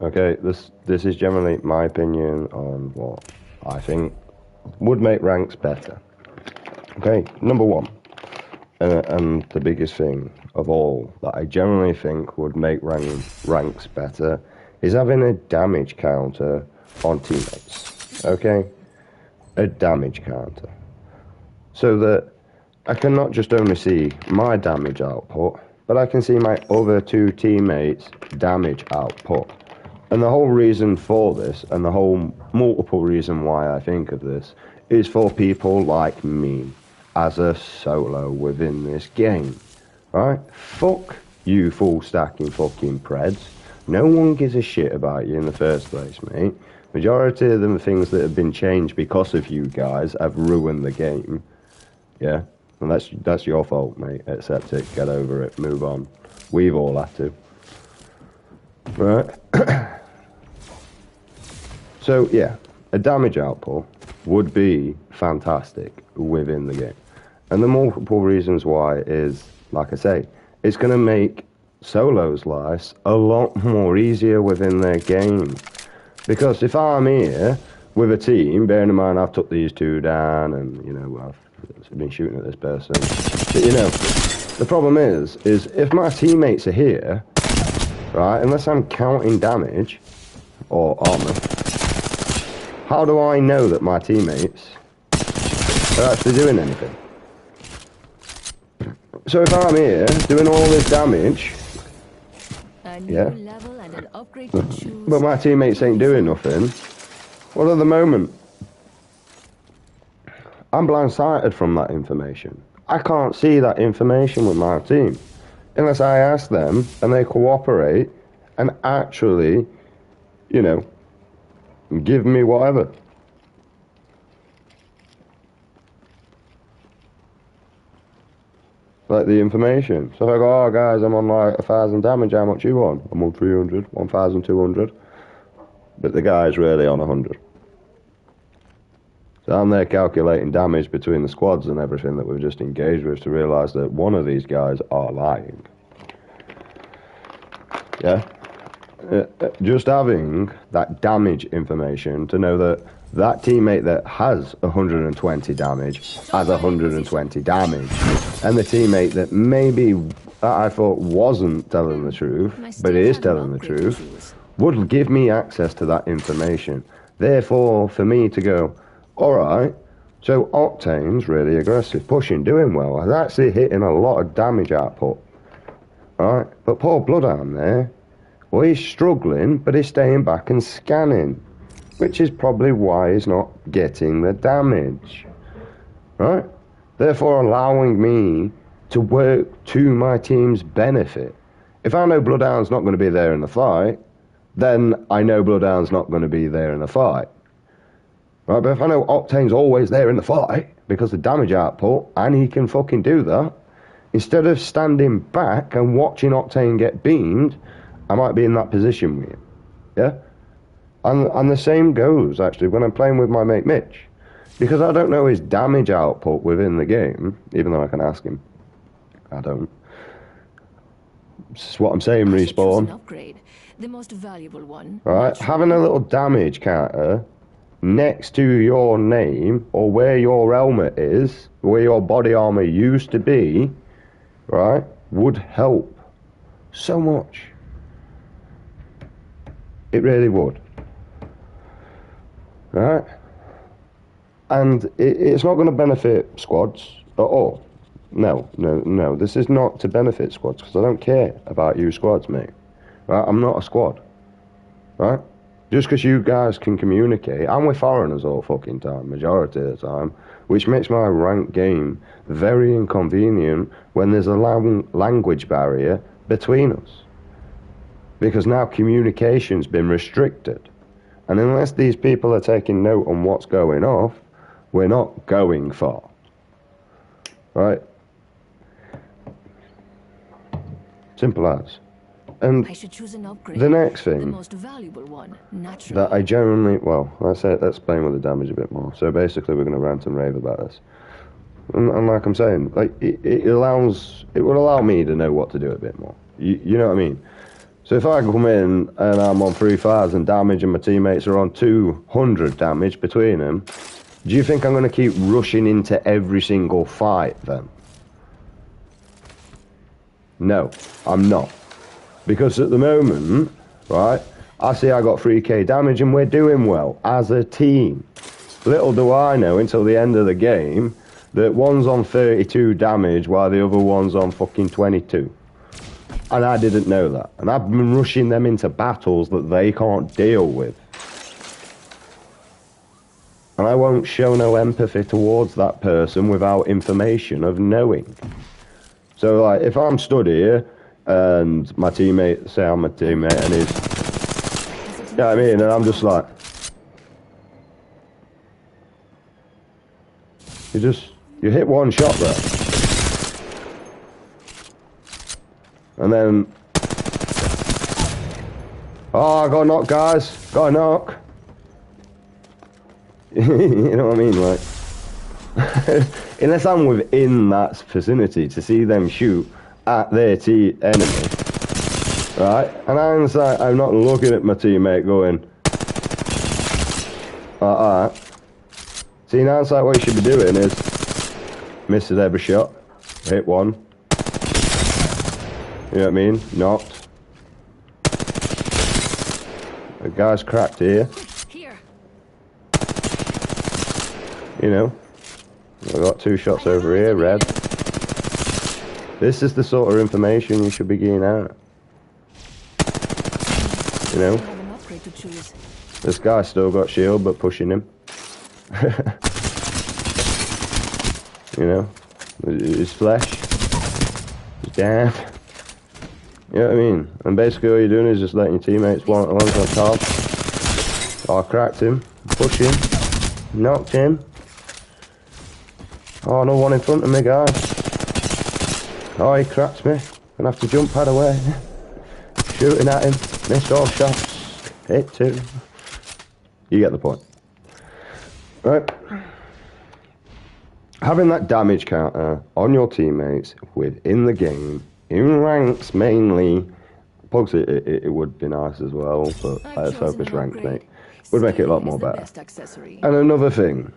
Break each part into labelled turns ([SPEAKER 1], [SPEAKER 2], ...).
[SPEAKER 1] Okay, this is generally my opinion on what I think would make ranks better. Okay, number one, and the biggest thing of all that I generally think would make ranks better is having a damage counter on teammates. Okay, a damage counter, so that I can not just only see my damage output, but I can see my other two teammates' damage output. And the whole reason for this, and the whole multiple reason why I think of this, is for people like me as a solo within this game. Right? Fuck you full stacking fucking Preds. No one gives a shit about you in the first place, mate. Majority of the things that have been changed because of you guys have ruined the game. Yeah? And that's your fault, mate. Accept it, get over it, move on. We've all had to. Right? So, yeah, a damage output would be fantastic within the game. And the multiple reasons why is, like I say, it's going to make solos' lives a lot more easier within their game. Because if I'm here with a team, bearing in mind I've took these two down and, you know, I've been shooting at this person. But, you know, the problem is if my teammates are here, right, unless I'm counting damage or armor, how do I know that my teammates are actually doing anything? So if I'm here doing all this damage, yeah, but my teammates ain't doing nothing, well, at the moment, I'm blindsided from that information. I can't see that information with my team unless I ask them and they cooperate and actually, you know, give me whatever. Like the information. So if I go, oh guys, I'm on like 1,000 damage, how much you on? I'm on 300, 1,200. But the guy's really on 100. So I'm there calculating damage between the squads and everything that we've just engaged with to realise that one of these guys are lying. Yeah? Just having that damage information to know that that teammate that has 120 damage has 120 damage, and the teammate that maybe I thought wasn't telling the truth, but is telling the truth, would give me access to that information. Therefore, for me to go, alright, so Octane's really aggressive, pushing, doing well, is actually hitting a lot of damage output. Alright, but poor Bloodhound there, well, he's struggling, but he's staying back and scanning, which is probably why he's not getting the damage. Right? Therefore allowing me to work to my team's benefit. If I know Bloodhound's not going to be there in the fight, then I know Bloodhound's not going to be there in the fight. Right? But if I know Octane's always there in the fight, because of damage output, and he can fucking do that, instead of standing back and watching Octane get beamed, I might be in that position with him. Yeah? And the same goes, actually, when I'm playing with my mate Mitch. Because I don't know his damage output within the game, even though I can ask him. I don't. This is what I'm saying, Respawn.
[SPEAKER 2] Upgrade, the most valuable one.
[SPEAKER 1] Right? Having a little damage counter next to your name, or where your helmet is, where your body armor used to be, right, would help so much. It really would. Right? And it's not going to benefit squads at all. No. This is not to benefit squads, because I don't care about you squads, mate. Right? I'm not a squad. Right? Just because you guys can communicate, I'm with foreigners all fucking time, majority of the time, which makes my ranked game very inconvenient when there's a language barrier between us. Because now communication's been restricted. And unless these people are taking note on what's going off, we're not going far. Right? Simple as. And
[SPEAKER 2] I should choose an upgrade,
[SPEAKER 1] the next thing,
[SPEAKER 2] the most valuable one, naturally.
[SPEAKER 1] that I generally, well, let's explain with the damage a bit more. So basically we're going to rant and rave about this. And like I'm saying, like it will allow me to know what to do a bit more. You know what I mean? So if I come in and I'm on 3,000 damage and my teammates are on 200 damage between them, do you think I'm going to keep rushing into every single fight then? No, I'm not. Because at the moment, right, I see I got 3k damage and we're doing well as a team. Little do I know until the end of the game that one's on 32 damage while the other one's on fucking 22. And I didn't know that. And I've been rushing them into battles that they can't deal with. And I won't show no empathy towards that person without information of knowing. So, like, if I'm stood here and my teammate, say I'm a teammate and he's, you know what I mean? And I'm just like, you hit one shot there. And then, oh, I got a knock, guys. Got a knock. You know what I mean? Like, unless I'm within that vicinity to see them shoot at their enemy, right? And I'm not looking at my teammate going, alright. See, now it's like what you should be doing is miss at every shot, hit one. You know what I mean? Knocked. The guy's cracked here. You know, I've got 2 shots over here, red. This is the sort of information you should be getting out. You know, this guy's still got shield, but pushing him. You know, his flesh, his dead. You know what I mean? And basically all you're doing is just letting your teammates one's on top. Oh, I cracked him, push him, knocked him. Oh, no one in front of me, guys. Oh, he cracked me. Gonna have to jump pad away. Shooting at him, missed all shots, hit 2. You get the point. Right. Having that damage counter on your teammates within the game, in ranks mainly, Pugs, it would be nice as well, but I focus ranks, mate. Would make it a lot more better. And another thing,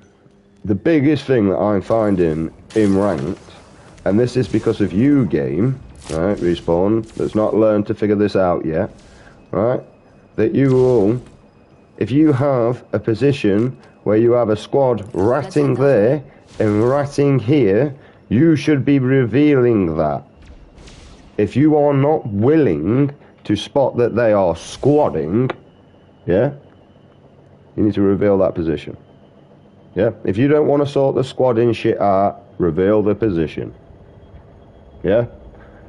[SPEAKER 1] the biggest thing that I'm finding in ranked, and this is because of you, game, right, Respawn, that's not learned to figure this out yet, right, that you all, if you have a position where you have a squad ratting there and ratting here, you should be revealing that. If you are not willing to spot that they are squadding, yeah, you need to reveal that position. Yeah, if you don't want to sort the squadding shit out, reveal the position. Yeah,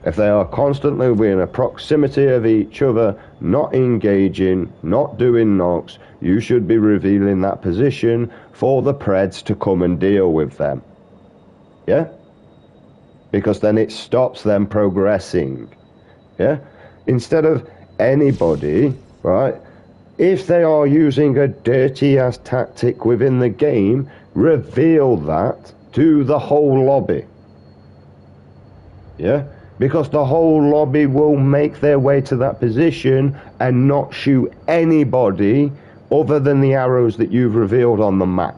[SPEAKER 1] if they are constantly within a proximity of each other, not engaging, not doing knocks, you should be revealing that position for the Preds to come and deal with them. Yeah? Because then it stops them progressing. Yeah? Instead of anybody, right, if they are using a dirty-ass tactic within the game, reveal that to the whole lobby. Yeah? Because the whole lobby will make their way to that position and not shoot anybody other than the arrows that you've revealed on the map.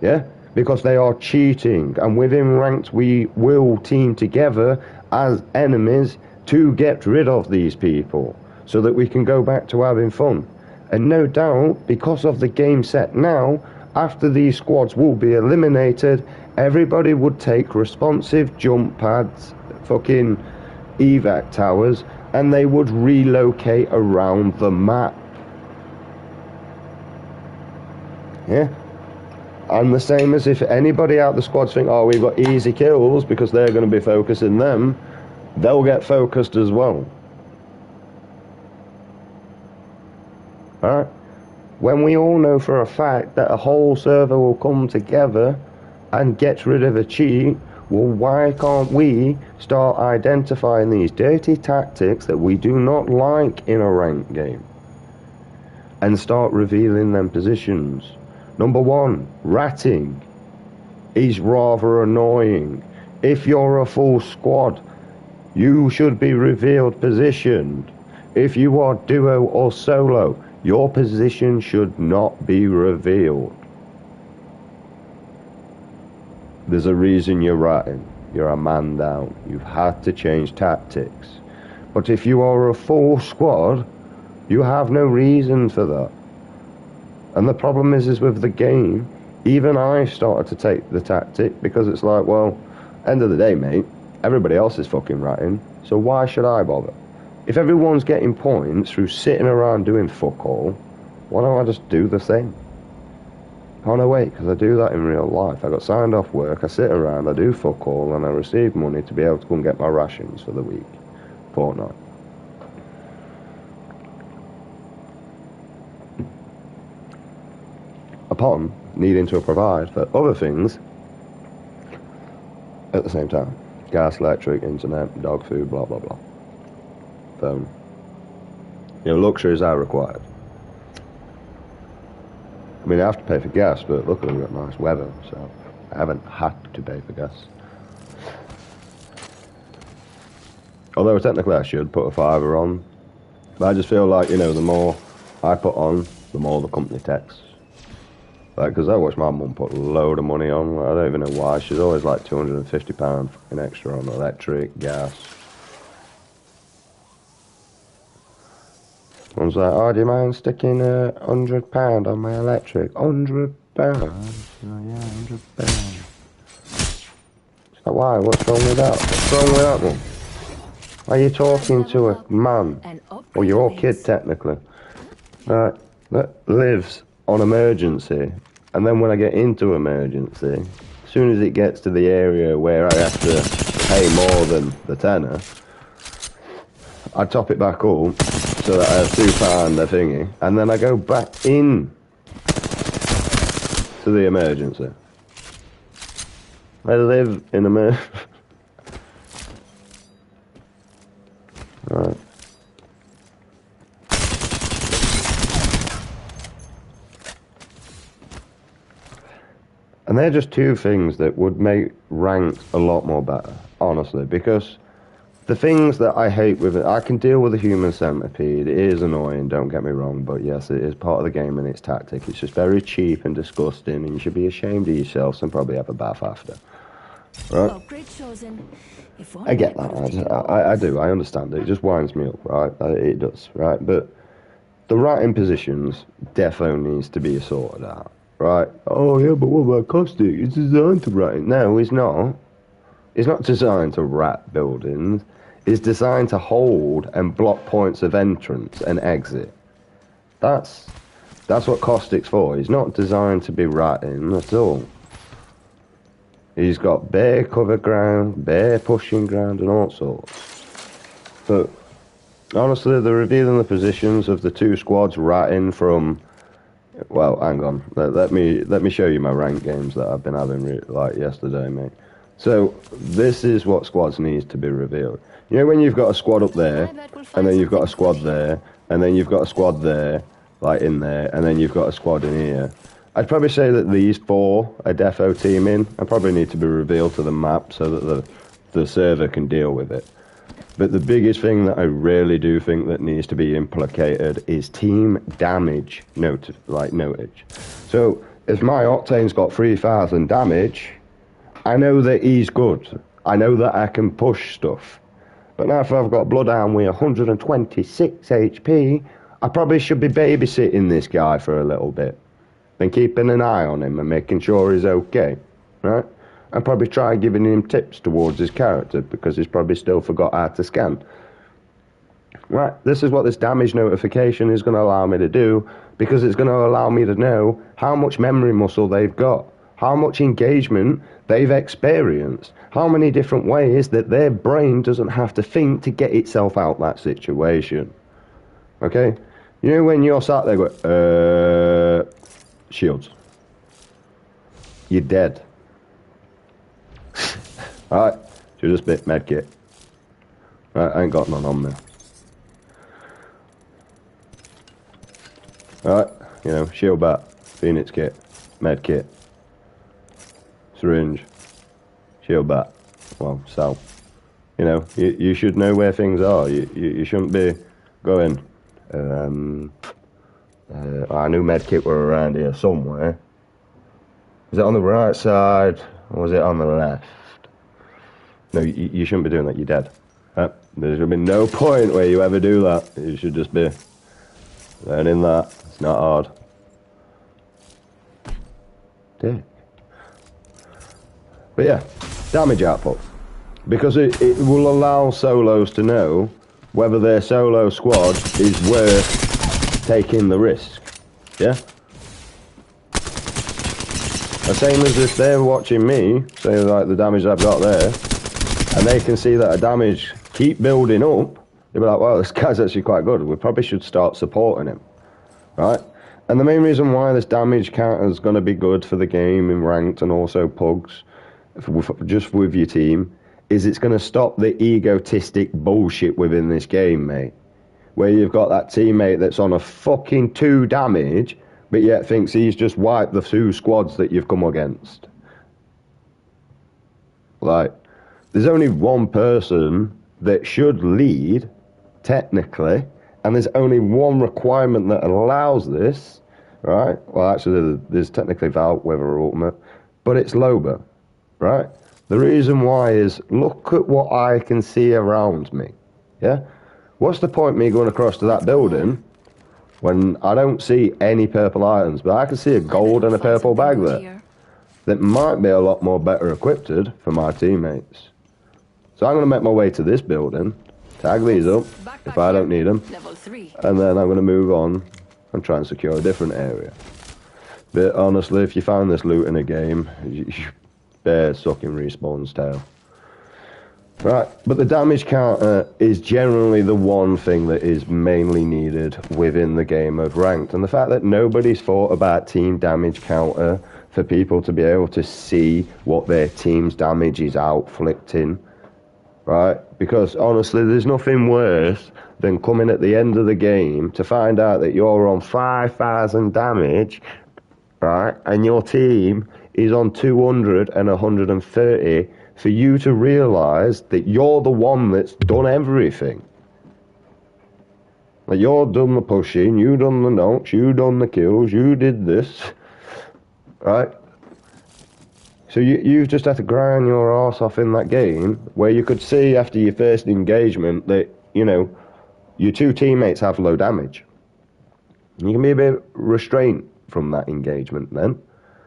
[SPEAKER 1] Yeah? Because they are cheating, and within ranked we will team together as enemies to get rid of these people so that we can go back to having fun. And no doubt, because of the game set now, after these squads will be eliminated, everybody would take responsive jump pads, fucking evac towers, and they would relocate around the map. Yeah? And the same as if anybody out the squads think, oh, we've got easy kills because they're going to be focusing them, they'll get focused as well. Alright? When we all know for a fact that a whole server will come together and get rid of a cheat, well, why can't we start identifying these dirty tactics that we do not like in a ranked game and start revealing them positions? Number 1, ratting is rather annoying. If you're a full squad You should be revealed positioned. If you are duo or solo, your position should not be revealed. There's a reason you're ratting. You're a man down. You've had to change tactics. But if you are a full squad, you have no reason for that. And the problem is with the game, even I started to take the tactic because it's like, well, end of the day, mate, everybody else is fucking ratting, so why should I bother? If everyone's getting points through sitting around doing fuck all, why don't I just do the thing? Oh no, wait, because I do that in real life. I got signed off work, I sit around, I do fuck all, and I receive money to be able to go and get my rations for the week, fortnight. Upon needing to provide for other things at the same time. Gas, electric, internet, dog food, blah blah blah. Phone. You know, luxuries are required. I mean, I have to pay for gas, but luckily we've got nice weather, so I haven't had to pay for gas. Although technically I should put a fiver on. But I just feel like, you know, the more I put on, the more the company takes. Like, because I watch my mum put a load of money on. I don't even know why. She's always like £250 fucking extra on electric, gas. One's like, oh, do you mind sticking £100 on my electric? £100? Oh, yeah, £100. It's like, why? What's wrong with that? What's wrong with that one? Are you talking to a man? Or your kid, technically. Right, that lives on emergency. And then when I get into emergency, as soon as it gets to the area where I have to pay more than the tenner, I top it back up so that I have £2 a thingy, and then I go back in to the emergency. I live in Right. And they're just two things that would make ranked a lot more better, honestly, because the things that I hate with it, I can deal with the human centipede. It is annoying, don't get me wrong, but yes, it is part of the game and its tactic. It's just very cheap and disgusting, and you should be ashamed of yourselves and probably have a bath after. Right? I get that. I do. I understand it. It just winds me up, right? It does, right? But the ratting positions definitely needs to be sorted out, right? Oh yeah, but what about Caustic? It's designed to rat. No, it's not. It's not designed to rat buildings. It's designed to hold and block points of entrance and exit. That's what Caustic's for. He's not designed to be ratting at all. He's got bare cover ground, bare pushing ground, and all sorts. But honestly, they're revealing the positions of the two squads ratting from. Well, hang on. Let me show you my rank games that I've been having like yesterday, mate. So this is what squads needs to be revealed. You know when you've got a squad up there, and then you've got a squad there, and then you've got a squad there, like in there, and then you've got a squad in here. I'd probably say that these four are defo teaming. I probably need to be revealed to the map so that the server can deal with it. But the biggest thing that I really do think that needs to be implicated is team damage notage. So if my Octane's got 3,000 damage, I know that he's good. I know that I can push stuff. But now if I've got Bloodhound with 126 HP, I probably should be babysitting this guy for a little bit. And keeping an eye on him and making sure he's okay, right? And probably try giving him tips towards his character because he's probably still forgot how to scan. Right, this is what this damage notification is going to allow me to do, because it's going to allow me to know how much memory muscle they've got, how much engagement they've experienced, how many different ways that their brain doesn't have to think to get itself out that situation. Okay? You know when you're sat there going, shields. You're dead. Alright, should just bit medkit. Right, I ain't got none on me. Alright, you know, shield bat, phoenix kit, medkit, syringe, shield bat, well, cell. You know, you should know where things are. You shouldn't be going, I knew medkit were around here somewhere. Is it on the right side, or was it on the left? No, you shouldn't be doing that, you're dead. There should be no point where you ever do that. You should just be learning that. It's not hard. Dick. But yeah, damage output. Because it will allow solos to know whether their solo squad is worth taking the risk. Yeah? The same as if they're watching me, say like the damage I've got there, and they can see that a damage keep building up, they'll be like, well, this guy's actually quite good. We probably should start supporting him. Right? And the main reason why this damage counter is going to be good for the game in ranked and also pugs, just with your team, is it's going to stop the egotistic bullshit within this game, mate. Where you've got that teammate that's on a fucking 2 damage, but yet thinks he's just wiped the 2 squads that you've come against. Like, there's only one person that should lead, technically, and there's only one requirement that allows this, right? Well, actually, there's technically Val, Weather, Ultimate, but it's Loba, right? The reason why is, look at what I can see around me, yeah? What's the point of me going across to that building when I don't see any purple items, but I can see a gold and a purple bag there that might be a lot more better equipped for my teammates. So I'm going to make my way to this building, tag these up if I don't need them, and then I'm going to move on and try and secure a different area. But honestly, if you find this loot in a game, you bear sucking Respawn's tail. Right, but the damage counter is generally the one thing that is mainly needed within the game of ranked. And the fact that nobody's thought about team damage counter for people to be able to see what their team's damage is outflicting, right? Because honestly, there's nothing worse than coming at the end of the game to find out that you're on 5,000 damage, right? And your team is on 200 and 130, for you to realise that you're the one that's done everything. Like, you're done the pushing, you done the knocks, you done the kills, you did this, right? So you've just had to grind your arse off in that game, where you could see after your first engagement that, you know, your 2 teammates have low damage. You can be a bit restrained from that engagement then.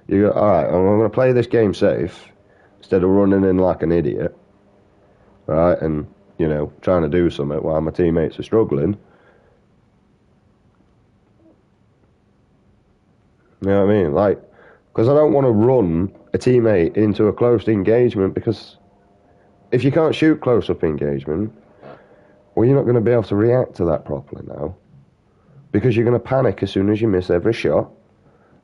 [SPEAKER 1] You go, alright, I'm going to play this game safe, instead of running in like an idiot, right, and, you know, trying to do something while my teammates are struggling. You know what I mean? Like, because I don't want to run a teammate into a close engagement, because if you can't shoot close-up engagement, well, you're not going to be able to react to that properly now, because you're going to panic as soon as you miss every shot.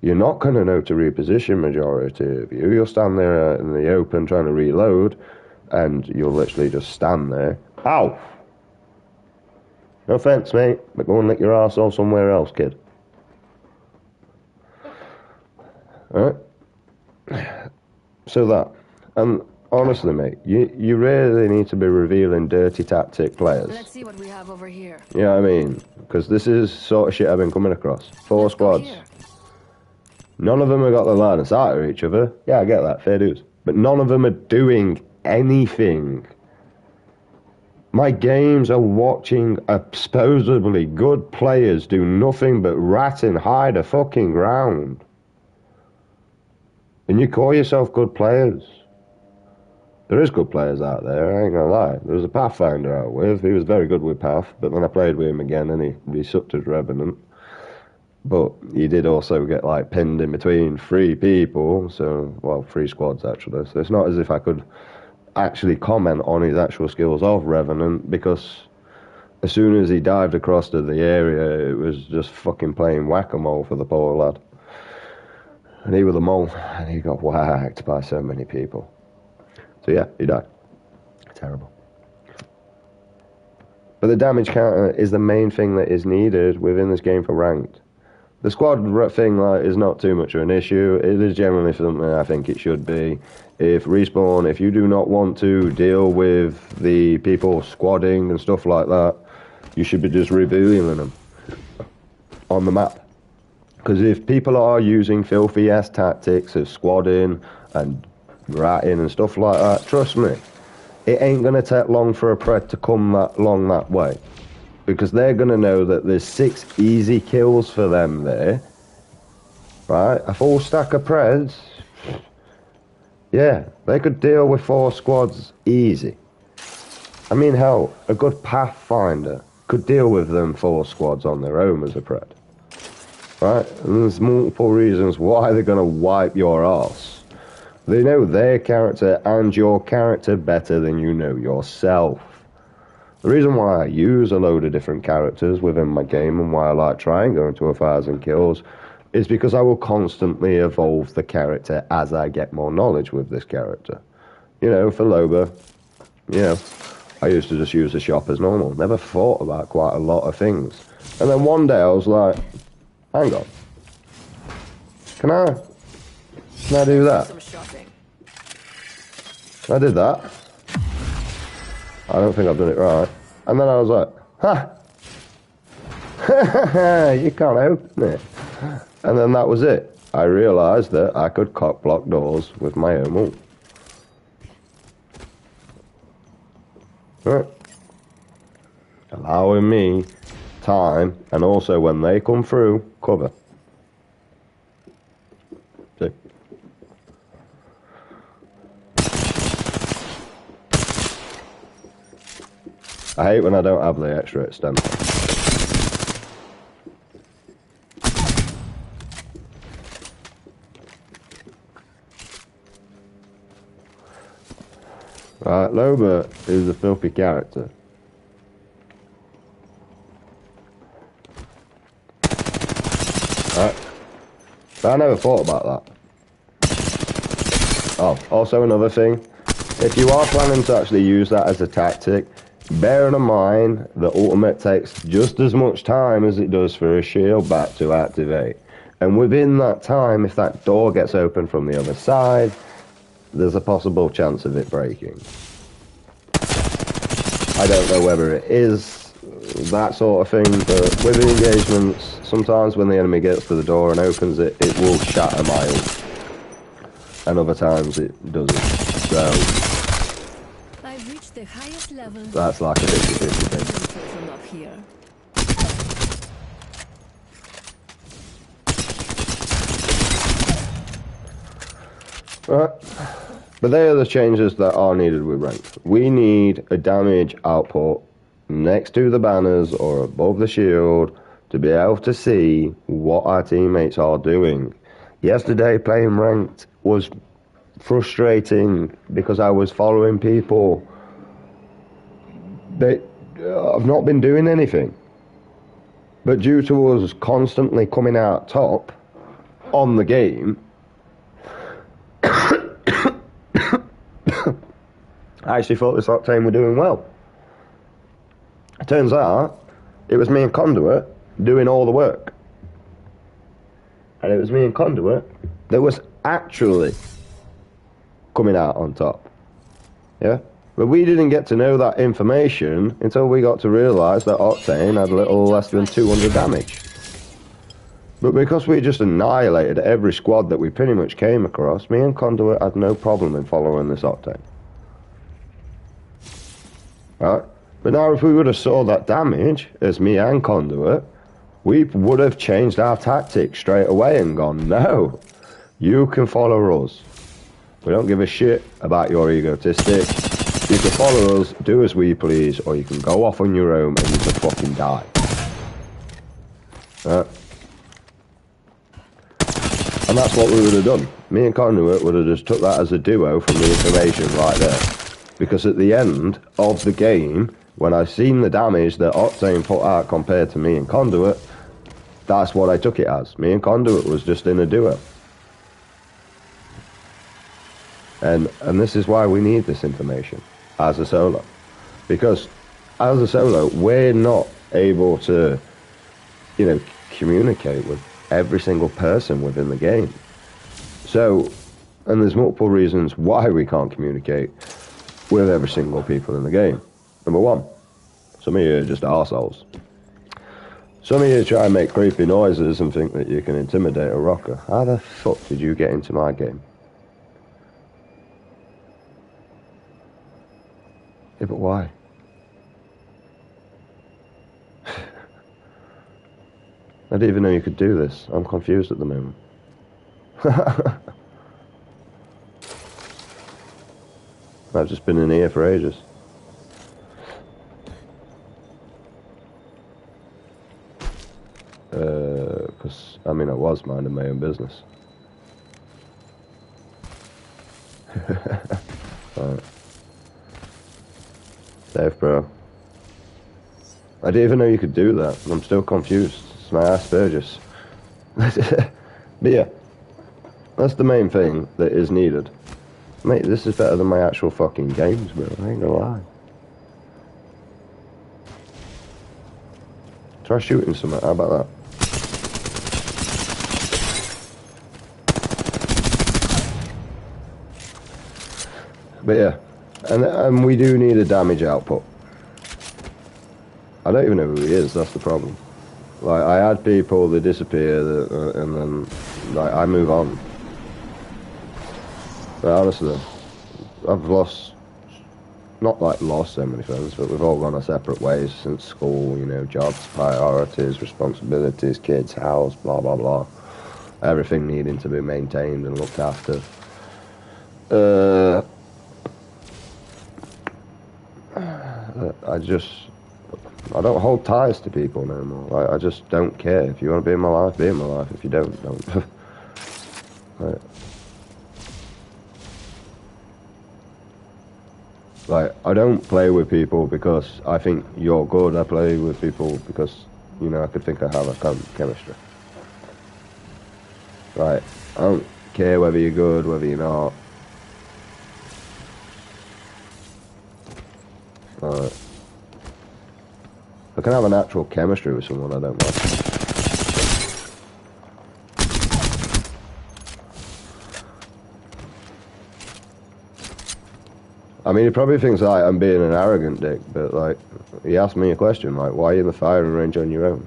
[SPEAKER 1] You're not going to know to reposition majority of you. You'll stand there in the open trying to reload, and you'll literally just stand there. Ow! No offence, mate, but go and lick your arsehole somewhere else, kid. Alright? So that. And honestly, mate, you really need to be revealing dirty tactic players.
[SPEAKER 2] Let's see what we have over here.
[SPEAKER 1] You know what I mean? Because this is sort of shit I've been coming across. 4 squads. None of them have got the line of sight of each other. Yeah, I get that, fair dues. But none of them are doing anything. My games are watching supposedly good players do nothing but rat and hide a fucking ground. And you call yourself good players. There is good players out there, I ain't gonna lie. There was a Pathfinder out with, he was very good with Path, but then I played with him again and he sucked as Revenant. But he did also get, like, pinned in between 3 people, so, well, 3 squads, actually. So it's not as if I could actually comment on his actual skills of Revenant, because as soon as he dived across to the area, it was just fucking playing whack-a-mole for the poor lad. And he was a mole, and he got whacked by so many people. So yeah, he died. Terrible. But the damage counter is the main thing that is needed within this game for ranked. The squad thing is not too much of an issue. It is generally something I think it should be. If Respawn, if you do not want to deal with the people squadding and stuff like that, you should be just revealing them on the map. Because if people are using filthy ass tactics of squadding and ratting and stuff like that, trust me, it ain't going to take long for a pred to come that long that way. Because they're going to know that there's 6 easy kills for them there. Right? A full stack of preds. Yeah, they could deal with 4 squads easy. I mean, hell, a good Pathfinder could deal with them 4 squads on their own as a pred. Right? And there's multiple reasons why they're going to wipe your ass. They know their character and your character better than you know yourself. The reason why I use a load of different characters within my game and why I like trying going to 1,000 kills is because I will constantly evolve the character as I get more knowledge with this character. You know, for Loba, you know, I used to just use the shop as normal. Never thought about quite a lot of things. And then one day I was like, hang on. Can I do that? I did that. I don't think I've done it right. And then I was like, ha! You can't open it. And then that was it. I realised that I could cock block doors with my own ult. Right. Allowing me time, and also when they come through, cover. See? I hate when I don't have the extra extender. Right, Loba is a filthy character. Right. But I never thought about that. Oh, also another thing. If you are planning to actually use that as a tactic, bear in mind the ultimate takes just as much time as it does for a shield back to activate. And within that time, if that door gets open from the other side, there's a possible chance of it breaking. I don't know whether it is that sort of thing, but with the engagements, sometimes when the enemy gets to the door and opens it, it will shatter my ult. And other times it doesn't. So
[SPEAKER 2] I've reached the highest level.
[SPEAKER 1] That's like a 50-50 thing.
[SPEAKER 2] From up here.
[SPEAKER 1] Right. But they are the changes that are needed with ranked. We need a damage output next to the banners or above the shield to be able to see what our teammates are doing. Yesterday playing ranked was frustrating because I was following people that have not been doing anything. But due to us constantly coming out top on the game, I actually thought this Octane were doing well. It turns out it was me and Conduit doing all the work. And it was me and Conduit that was actually coming out on top. Yeah? But we didn't get to know that information until we got to realise that Octane had a little less than 200 damage. But because we just annihilated every squad that we pretty much came across, me and Conduit had no problem in following this Octane. Right? But now if we would have saw that damage as me and Conduit, we would have changed our tactics straight away and gone, no, you can follow us. We don't give a shit about your egotistic. You can follow us, do as we please, or you can go off on your own and you can fucking die. Right? And that's what we would have done. Me and Conduit would have just took that as a duo from the information right there. Because at the end of the game, when I seen the damage that Octane put out compared to me and Conduit, that's what I took it as. Me and Conduit was just in a duo. And this is why we need this information as a solo. Because as a solo, we're not able to, communicate with every single person within the game. So, and there's multiple reasons why we can't communicate with every single people in the game. Number one, some of you are just arseholes. Some of you try and make creepy noises and think that you can intimidate a rocker. How the fuck did you get into my game? Yeah, but why? I didn't even know you could do this. I'm confused at the moment. I've just been in here for ages. Because, I mean, I was minding my own business. Right. Safe, bro. I didn't even know you could do that. I'm still confused. It's my Asperger's. But yeah, that's the main thing that is needed. Mate, this is better than my actual fucking games, bro. I ain't gonna lie. Try shooting something. How about that? But yeah, and we do need a damage output. I don't even know who he is. That's the problem. Like, I had people that disappear, and then like I move on. But honestly, I've lost, not like lost so many friends, but we've all gone our separate ways since school. You know, jobs, priorities, responsibilities, kids, house, blah blah blah. Everything needing to be maintained and looked after. I don't hold ties to people no more. I just don't care. If you want to be in my life, be in my life. If you don't, don't. Like, I don't play with people because I think you're good. I play with people because, you know, I could think I have a chemistry. Right. I don't care whether you're good, whether you're not. Right. I can have a natural chemistry with someone I don't like. I mean, he probably thinks like I'm being an arrogant dick, but like, he asked me a question, like, why are you in the firing range on your own?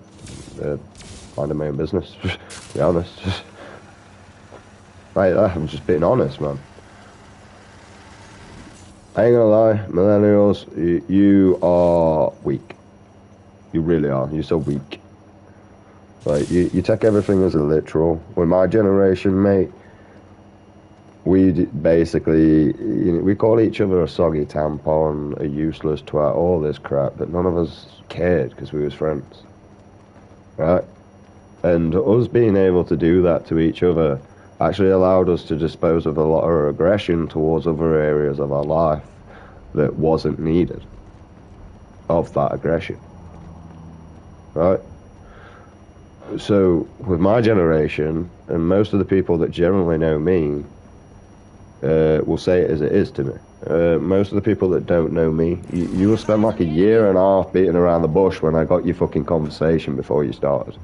[SPEAKER 1] Minding my own business, to be honest. Like, I'm just being honest, man. I ain't gonna lie, millennials, you are weak. You really are. You're so weak. Like, you take everything as a literal. With my generation, mate, we basically, you know, we call each other a soggy tampon, a useless twat, all this crap, but none of us cared because we was friends. Right? And us being able to do that to each other actually allowed us to dispose of a lot of aggression towards other areas of our life that wasn't needed of that aggression. Right? So, with my generation, and most of the people that generally know me, will say it as it is to me. Most of the people that don't know me, you will spend like a year and a half beating around the bush when I got your fucking conversation before you started.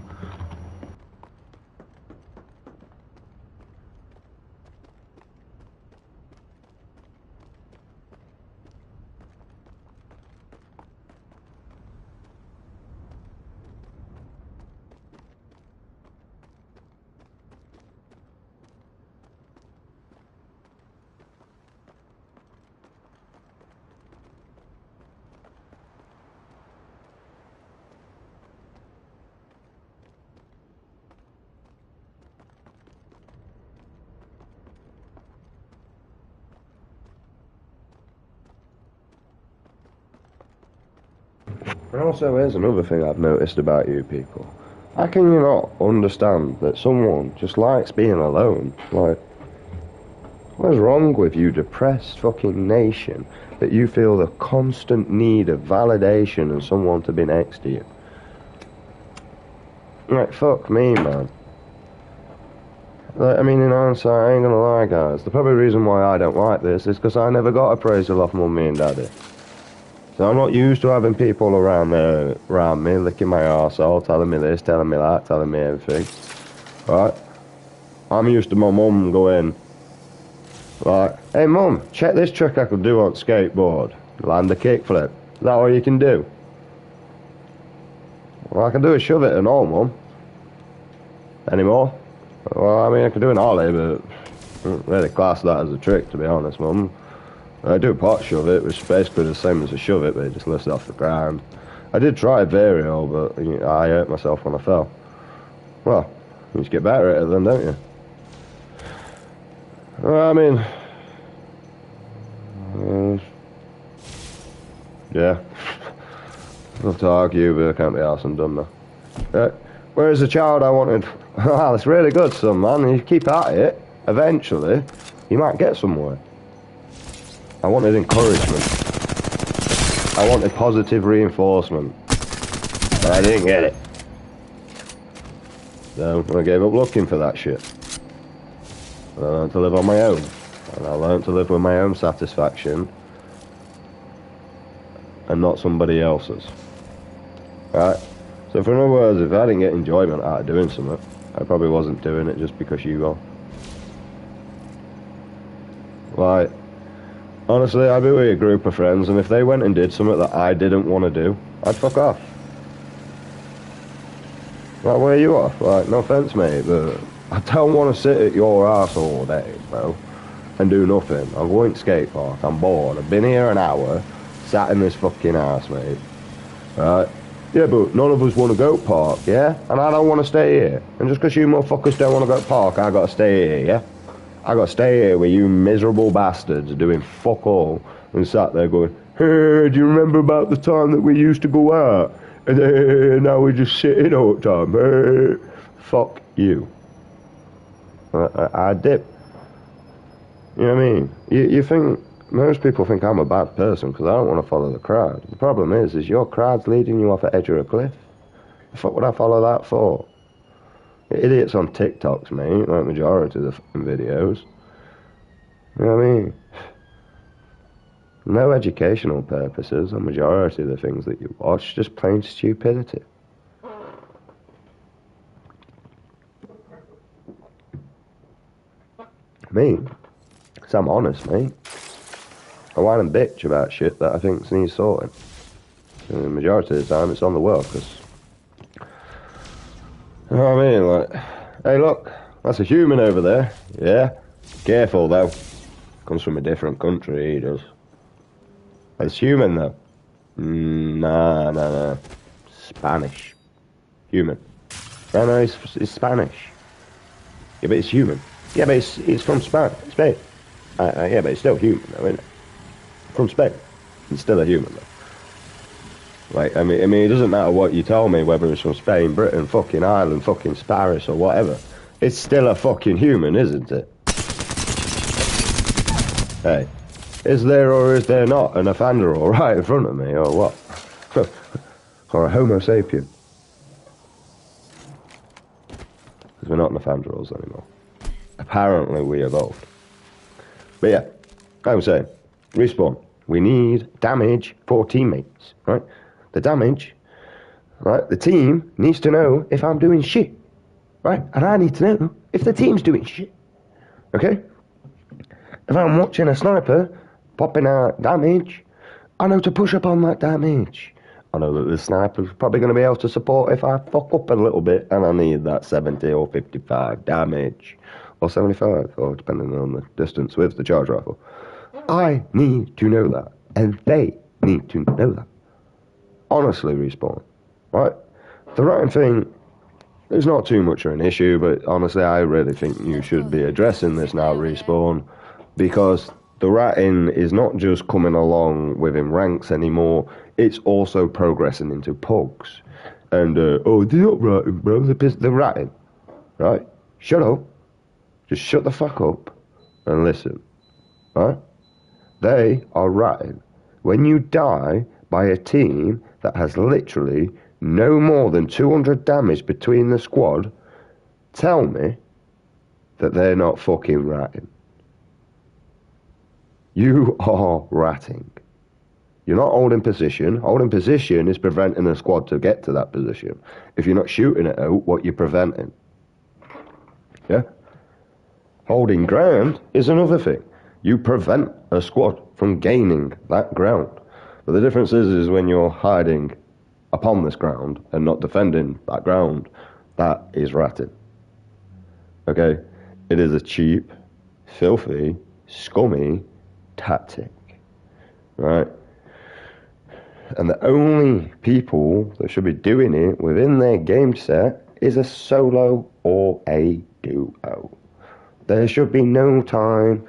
[SPEAKER 1] And also, here's another thing I've noticed about you people. How can you not understand that someone just likes being alone? Like, what is wrong with you, depressed fucking nation, that you feel the constant need of validation and someone to be next to you? Like, fuck me, man. Like, I mean, in hindsight, I ain't gonna lie, guys. The probably reason why I don't like this is because I never got appraisal off mummy and daddy. So I'm not used to having people around me, licking my arsehole, telling me this, telling me that, telling me everything. right? I'm used to my mum going, like, hey mum, check this trick I could do on skateboard. Land a kickflip. Is that all you can do? Well, I can do a shove it and all, mum. Anymore? Well, I mean, I can do an ollie, but I don't really class that as a trick, to be honest, mum. I do a pot shove it, which is basically the same as a shove it, but it just lifts it off the ground. I did try a Vario, but I hurt myself when I fell. Well, you just get better at it then, don't you? Well, I mean... yeah. I'll have to argue, but I can't be arsed and done now. Whereas the child I wanted... Wow, that's really good, son, man. You keep at it, eventually, you might get somewhere. I wanted encouragement. I wanted positive reinforcement. But I didn't get it. So I gave up looking for that shit. I learned to live on my own. And I learned to live with my own satisfaction. And not somebody else's. Right? So for other words, if I didn't get enjoyment out of doing something, I probably wasn't doing it just because you are. Like, honestly, I'd be with a group of friends, and if they went and did something that I didn't want to do, I'd fuck off. Like, where you off? Like, no offence, mate, but I don't want to sit at your ass all day, bro, and do nothing. I'm going to skate park. I'm bored. I've been here an hour, sat in this fucking ass, mate. Right? Yeah, but none of us want to go park, yeah? And I don't want to stay here. And just because you motherfuckers don't want to go park, I got to stay here, yeah? I got to stay here with you miserable bastards doing fuck all and sat there going, hey, do you remember about the time that we used to go out? And now we just sit in all the time. Hey, fuck you. I dip. You know what I mean? You think, most people think I'm a bad person because I don't want to follow the crowd. The problem is your crowd's leading you off the edge of a cliff. The fuck would I follow that for? Idiots on TikToks, mate, like majority of the fucking videos. You know what I mean? No educational purposes, a majority of the things that you watch, just plain stupidity. Me? Because I'm honest, mate. I whine and bitch about shit that I think needs sorting. And the majority of the time it's on the world, because... You know what I mean? Like, hey look, that's a human over there. Yeah? Careful though. Comes from a different country, he does. It's human though. Nah. Spanish. Human. No, it's Spanish. Yeah, but it's human. Yeah, but it's from Spain. Yeah, but it's still human though, isn't it? From Spain. It's still a human though. Like, I mean, it doesn't matter what you tell me, whether it's from Spain, Britain, fucking Ireland, fucking Paris or whatever. It's still a fucking human, isn't it? Hey, is there or is there not an Athanderol right in front of me, or what? Or a Homo sapien? Because we're not Athanderols anymore. Apparently we evolved. But yeah, I was saying, respawn. We need damage for teammates, right? The damage, right? The team needs to know if I'm doing shit, right? And I need to know if the team's doing shit, okay? If I'm watching a sniper popping out damage, I know to push up on that damage. I know that the sniper's probably going to be able to support if I fuck up a little bit and I need that 70 or 55 damage. Or 75, or depending on the distance with the charge rifle. I need to know that. And they need to know that. Honestly, respawn. Right? The writing thing is not too much of an issue, but honestly, I really think you should be addressing this now, respawn. Because the ratting is not just coming along within ranks anymore, it's also progressing into pugs. And, oh, they're not ratting, bro, they're ratting. Right? Shut up. Just shut the fuck up and listen. Right? They are ratting. When you die by a team that has literally no more than 200 damage between the squad, tell me that they're not fucking ratting. You are ratting. You're not holding position. Holding position is preventing the squad to get to that position. If you're not shooting it out, what you're preventing. Yeah? Holding ground is another thing. You prevent a squad from gaining that ground. But the difference is when you're hiding upon this ground and not defending that ground, that is ratting. Okay? It is a cheap, filthy, scummy tactic. Right? And the only people that should be doing it within their game set is a solo or a duo. There should be no time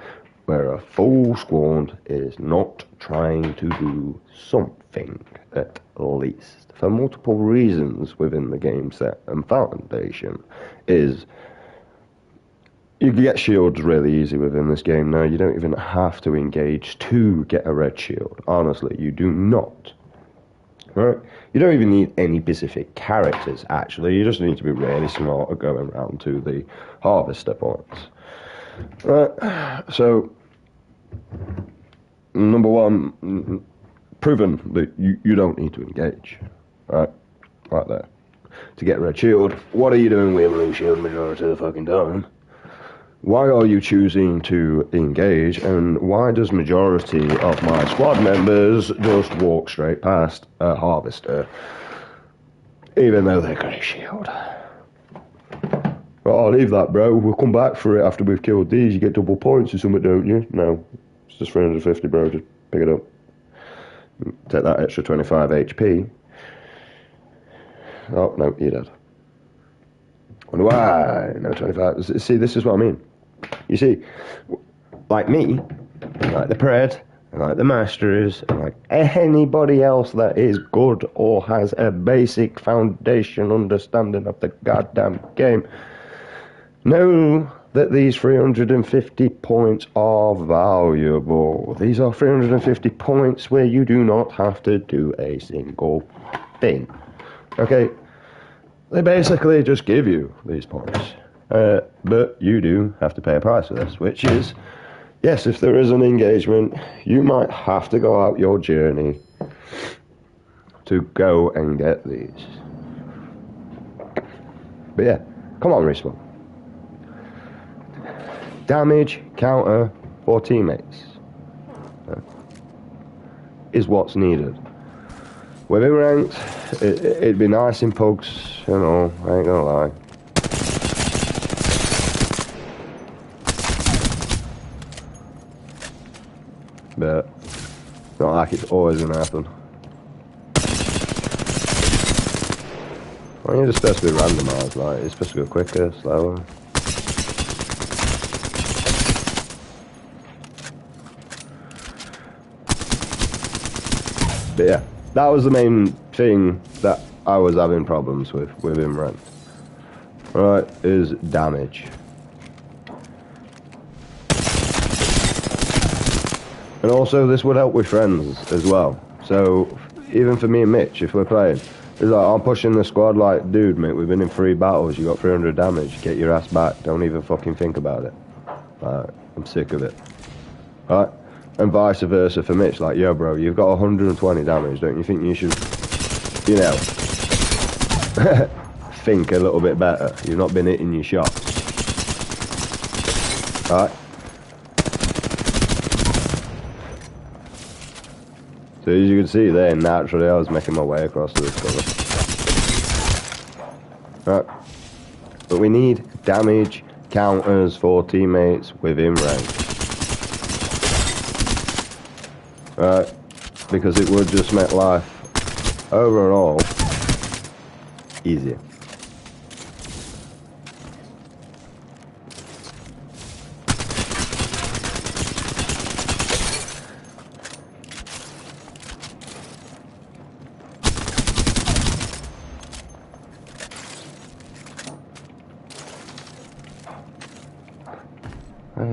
[SPEAKER 1] where a full squad is not trying to do something, at least. For multiple reasons within the game set and foundation is you can get shields really easy within this game now. You don't even have to engage to get a red shield. Honestly, you do not. Right? You don't even need any specific characters, actually. You just need to be really smart at going around to the harvester points. Right? So, number one, proven that you don't need to engage. Right? Right there. To get a red shield. What are you doing with a blue shield majority of the fucking time? Why are you choosing to engage, and why does majority of my squad members just walk straight past a harvester, even though they've got a shield? Well, I'll leave that, bro. We'll come back for it after we've killed these. You get double points or something, don't you? No, it's just 350, bro. Just pick it up. Take that extra 25 HP. Oh, no, you're dead. Wonder why? No, 25. See, this is what I mean. You see, like me, like the Pred, and like the Masters, and like anybody else that is good or has a basic foundation understanding of the goddamn game, know that these 350 points are valuable. These are 350 points where you do not have to do a single thing. Okay? They basically just give you these points. But you do have to pay a price for this, which is, yes, if there is an engagement, you might have to go out your journey to go and get these. But yeah, come on, Respawn. Damage counter for teammates is what's needed. Within ranked, it'd be nice in pugs, you know, I ain't gonna lie. But it's not like it's always gonna happen. Well, you're just supposed to be randomised, like, it's supposed to go quicker, slower. But yeah, that was the main thing that I was having problems with him ranked. Right, is damage. And also, this would help with friends as well. So, even for me and Mitch, if we're playing, it's like, I'm pushing the squad like, dude, mate, we've been in 3 battles, you got 300 damage, get your ass back, don't even fucking think about it. I'm sick of it. Right? And vice versa for Mitch, like, yo, bro, you've got 120 damage, don't you think you should, you know, think a little bit better? You've not been hitting your shots. Right? So as you can see there, naturally I was making my way across to this cover. Right. But we need damage counters for teammates within range. Right. Because it would just make life overall easier.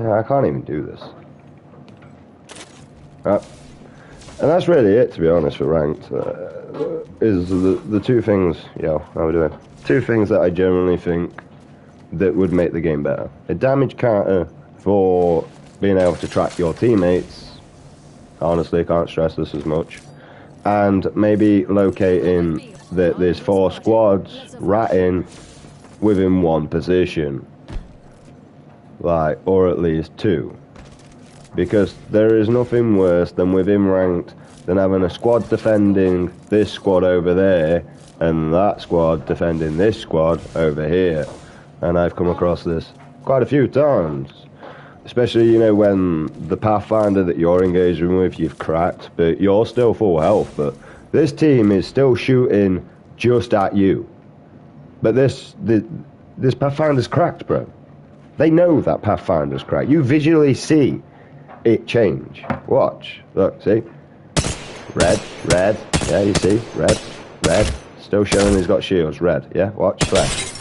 [SPEAKER 1] I can't even do this. Right. And that's really it, to be honest, for ranked. Is the two things, yo, how we doing? 2 things that I generally think that would make the game better. A damage counter for being able to track your teammates. Honestly, I can't stress this as much. And maybe locating that there's 4 squads ratting within one position. like, or at least 2. Because there is nothing worse than within ranked than having a squad defending this squad over there and that squad defending this squad over here. And I've come across this quite a few times. Especially, you know, when the Pathfinder that you're engaging with, you've cracked, but you're still full health. But this team is still shooting just at you. But this Pathfinder's cracked, bro. They know that Pathfinder's cracked. You visually see it change. Watch. Look, see? Red, red. Yeah, you see? Red, red. Still showing he's got shields. Red. Yeah, watch. Slash.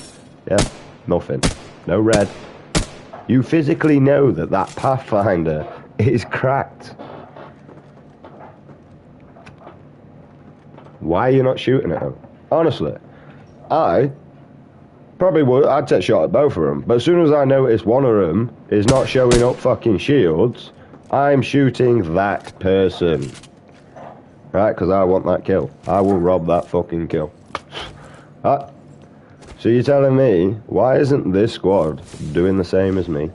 [SPEAKER 1] Yeah, nothing. No red. You physically know that that Pathfinder is cracked. Why are you not shooting at him? Honestly, I probably would. I'd take a shot at both of them. But as soon as I notice one of them is not showing up fucking shields, I'm shooting that person. Right? Because I want that kill. I will rob that fucking kill. So you're telling me, why isn't this squad doing the same as me?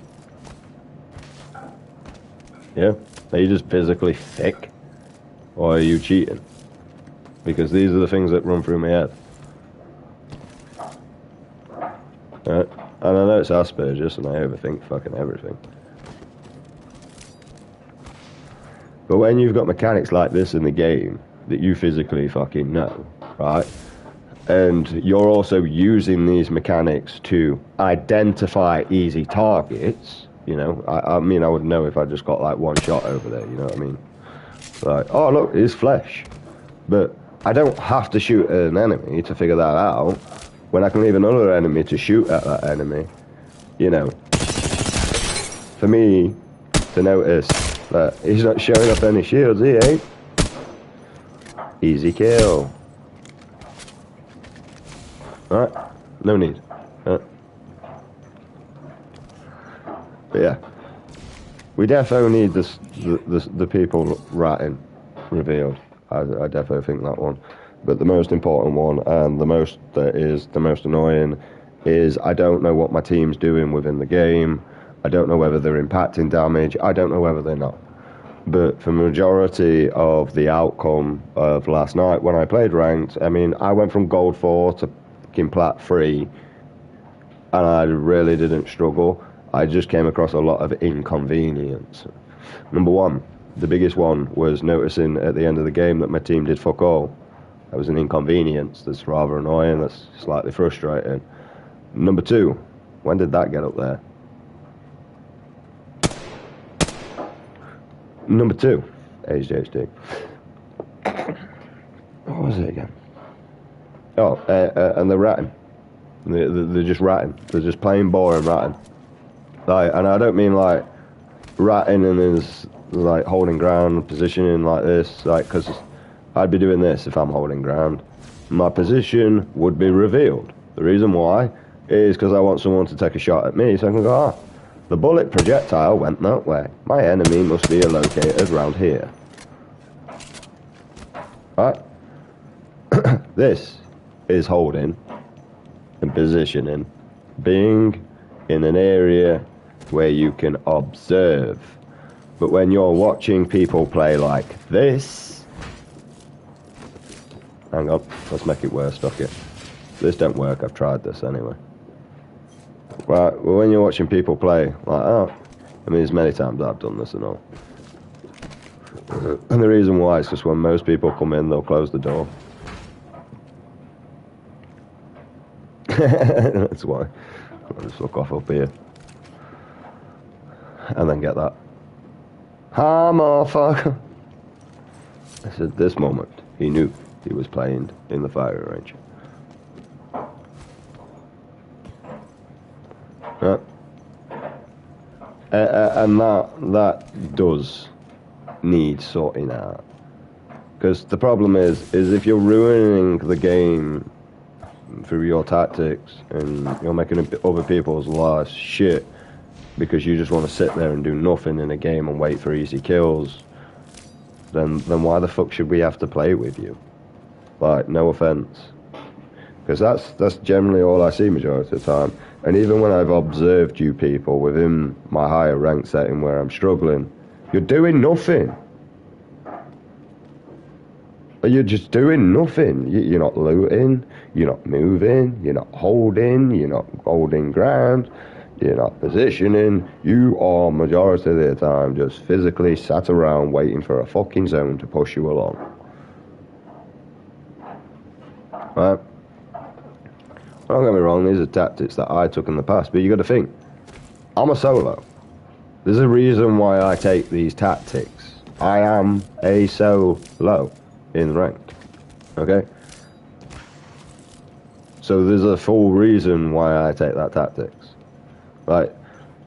[SPEAKER 1] Yeah? Are you just physically thick? Or are you cheating? Because these are the things that run through my head. Right? And I know it's Asperger's and I overthink fucking everything. But when you've got mechanics like this in the game that you physically fucking know, right? And you're also using these mechanics to identify easy targets, you know. I mean, I would know if I just got like one shot over there, you know what I mean? Like, oh look, it's flesh. But I don't have to shoot at an enemy to figure that out when I can leave another enemy to shoot at that enemy, you know. For me to notice that he's not showing up any shields, he ain't. Easy kill. Alright, no need. But yeah, we definitely need the people ratting revealed. I definitely think that one. But the most important one, and the most that is the most annoying, is I don't know what my team's doing within the game. I don't know whether they're impacting damage. I don't know whether they're not. But for majority of the outcome of last night when I played ranked, I mean, I went from gold 4 to Plat 3, and I really didn't struggle. I just came across a lot of inconvenience. Number one, the biggest one, was noticing at the end of the game that my team did fuck all. That was an inconvenience that's rather annoying, that's slightly frustrating. Number two, when did that get up there? Number two, HDHD. What was it again? Oh, and they're ratting. They're just ratting. They're just plain boring ratting. Like, and I don't mean like ratting and is like holding ground, positioning like this, like, because I'd be doing this if I'm holding ground. My position would be revealed. The reason why is because I want someone to take a shot at me so I can go, ah, the bullet projectile went that way. My enemy must be located around here. Right? This is holding and positioning, being in an area where you can observe. But when you're watching people play like this, hang on, let's make it worse, fuck it. This don't work, I've tried this anyway. Right, well, when you're watching people play like that, I mean, there's many times I've done this and all. And the reason why is because when most people come in, they'll close the door. That's why. I'll just look off up here. And then get that. Ha, motherfucker. I said, this moment, he knew he was playing in the firing range. Right. And that does need sorting out. Because the problem is if you're ruining the game through your tactics and you're making other people's lives shit because you just want to sit there and do nothing in a game and wait for easy kills, then why the fuck should we have to play with you? Like, no offense. Because that's generally all I see majority of the time. And even when I've observed you people within my higher rank setting where I'm struggling, you're doing nothing. You're just doing nothing. You're not looting, you're not moving, you're not holding ground, you're not positioning. You are, majority of the time, just physically sat around waiting for a fucking zone to push you along. Right? Don't get me wrong, these are tactics that I took in the past, but you got to think, I'm a solo. There's a reason why I take these tactics. I am a solo in ranked, okay? So there's a full reason why I take that tactics. Like,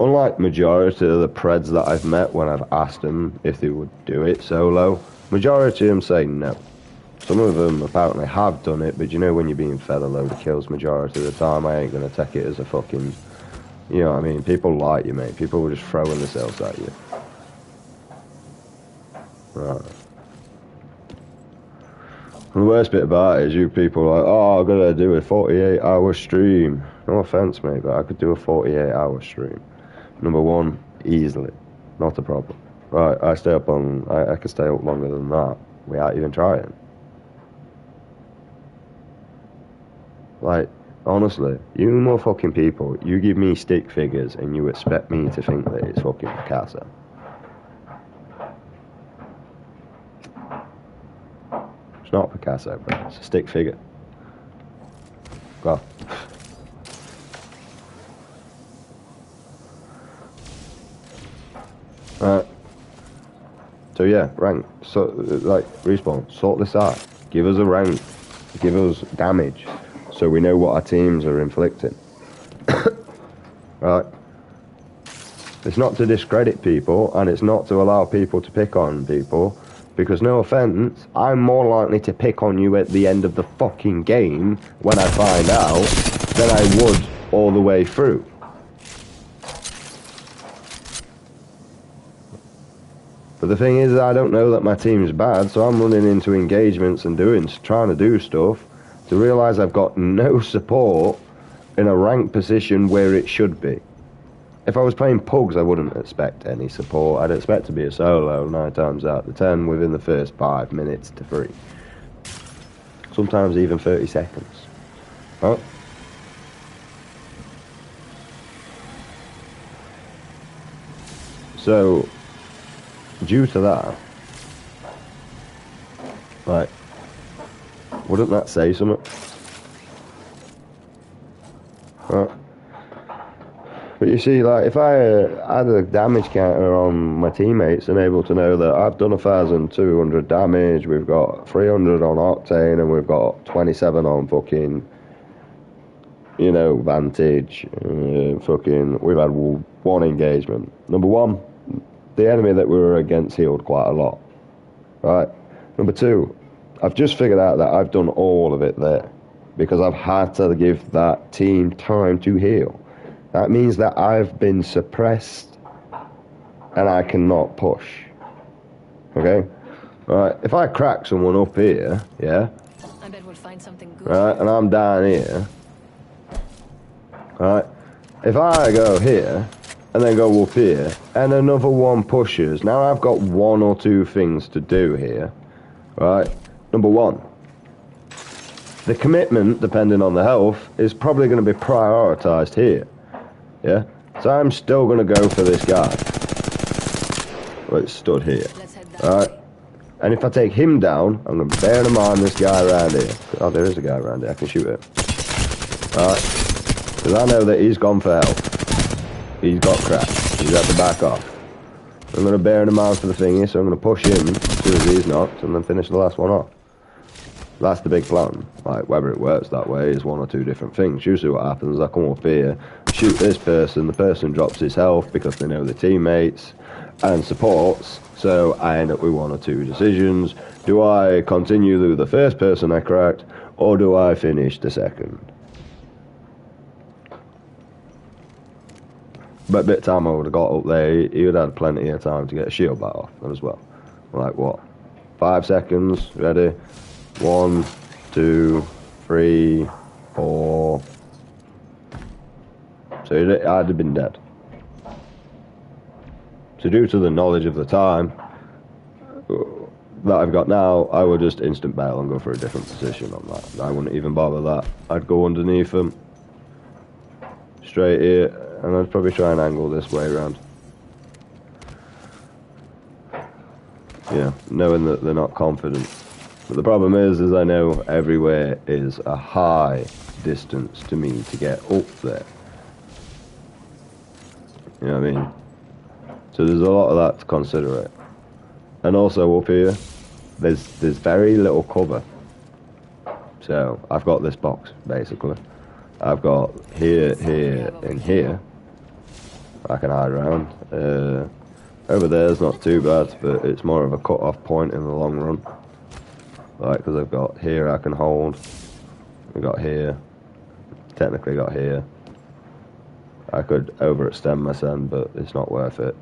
[SPEAKER 1] unlike majority of the Preds that I've met when I've asked them if they would do it solo, majority of them say no. Some of them apparently have done it, but you know when you're being fed a load of kills majority of the time, I ain't going to take it as a fucking... You know what I mean? People like you, mate. People will just throwing themselves at you. Right. And the worst bit about it is you people are like, oh, I'm going to do a 48-hour stream. No offence, mate, but I could do a 48-hour stream. Number one, easily. Not a problem. Right, I stay up on... I could stay up longer than that without even trying. Like, honestly, you motherfucking people, you give me stick figures and you expect me to think that it's fucking Picasso. It's not Picasso, bro. It's a stick figure. Go. Alright. So yeah, rank. So, like, respawn, sort this out. Give us a rank. Give us damage. So we know what our teams are inflicting. Right? It's not to discredit people, and it's not to allow people to pick on people, because no offence, I'm more likely to pick on you at the end of the fucking game when I find out than I would all the way through. But the thing is, I don't know that my team's bad, so I'm running into engagements and trying to do stuff, to realise I've got no support in a ranked position where it should be. If I was playing Pugs, I wouldn't expect any support. I'd expect to be a solo 9 times out of 10 within the first 5 minutes to 3. Sometimes even 30 seconds. Right? So, due to that, like, wouldn't that say something? Right. But you see, like, if I had a damage counter on my teammates and able to know that I've done 1,200 damage, we've got 300 on Octane, and we've got 27 on fucking, you know, Vantage, we've had 1 engagement. Number 1, the enemy that we were against healed quite a lot. Right? Number 2, I've just figured out that I've done all of it there because I've had to give that team time to heal. That means that I've been suppressed and I cannot push. Okay? Right, if I crack someone up here, yeah?
[SPEAKER 2] I bet we'll find something good.
[SPEAKER 1] Right, and I'm down here. Right? If I go here and then go up here and another one pushes, now I've got 1 or 2 things to do here. Right? Number 1, the commitment, depending on the health, is probably going to be prioritised here. Yeah? So I'm still going to go for this guy. Well, it's stood here. Alright? And if I take him down, I'm going to bear in mind this guy around here. Oh, there is a guy around here. I can shoot him. Alright? Because I know that he's gone for help. He's got crap. He's had to back off. I'm going to bear in mind for the thingy, so I'm going to push him as soon as he's knocked and then finish the last one off. That's the big plan. Like, whether it works that way is 1 or 2 different things. Usually what happens is I come up here, shoot this person, the person drops his health because they know the teammates and supports, so I end up with 1 or 2 decisions. Do I continue through the first person I cracked, or do I finish the second? But bit of time I would have got up there, he would have had plenty of time to get a shield back off as well. Like what? 5 seconds, ready? 1, 2, 3, 4. So I'd have been dead. So due to the knowledge of the time that I've got now, I would just instant bail and go for a different position on that. I wouldn't even bother that. I'd go underneath them, straight here, and I'd probably try and angle this way around. Yeah, knowing that they're not confident. But the problem is I know everywhere is a high distance to me to get up there. You know what I mean? So there's a lot of that to consider it. And also up here, there's very little cover. So I've got this box, basically. I've got here, here, and here. I can hide around. Over there's not too bad, but it's more of a cut-off point in the long run. Like, because I've got here I can hold. We've got here. Technically got here. I could overextend my send, but it's not worth it.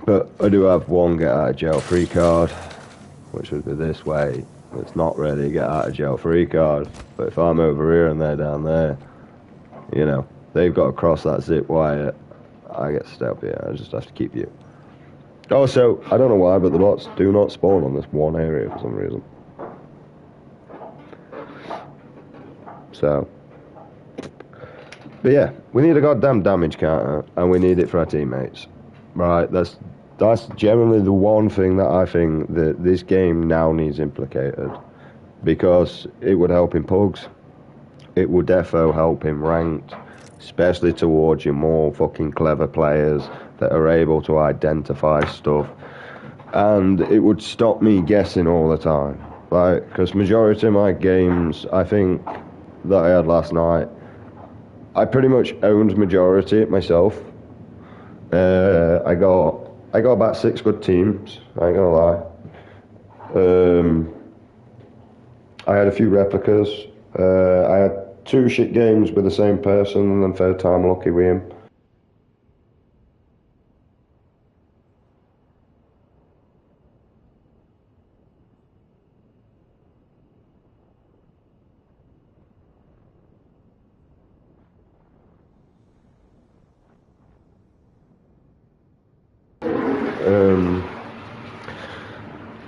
[SPEAKER 1] But I do have one get out of jail free card, which would be this way. It's not really a get out of jail free card, but if I'm over here and they're down there, you know, they've got to cross that zip wire. I get to stay up here. I just have to keep you. Also, I don't know why, but the bots do not spawn on this one area for some reason. So, but yeah, we need a goddamn damage counter, and we need it for our teammates. Right, that's generally the one thing that I think that this game now needs implicated, because it would help in pugs, it would defo help in ranked, especially towards your more fucking clever players that are able to identify stuff, and it would stop me guessing all the time. Like, because majority of my games, I think that I had last night, I pretty much owned majority myself. I got about 6 good teams, I ain't gonna lie. I had a few replicas. I had 2 shit games with the same person, and then third time lucky with him.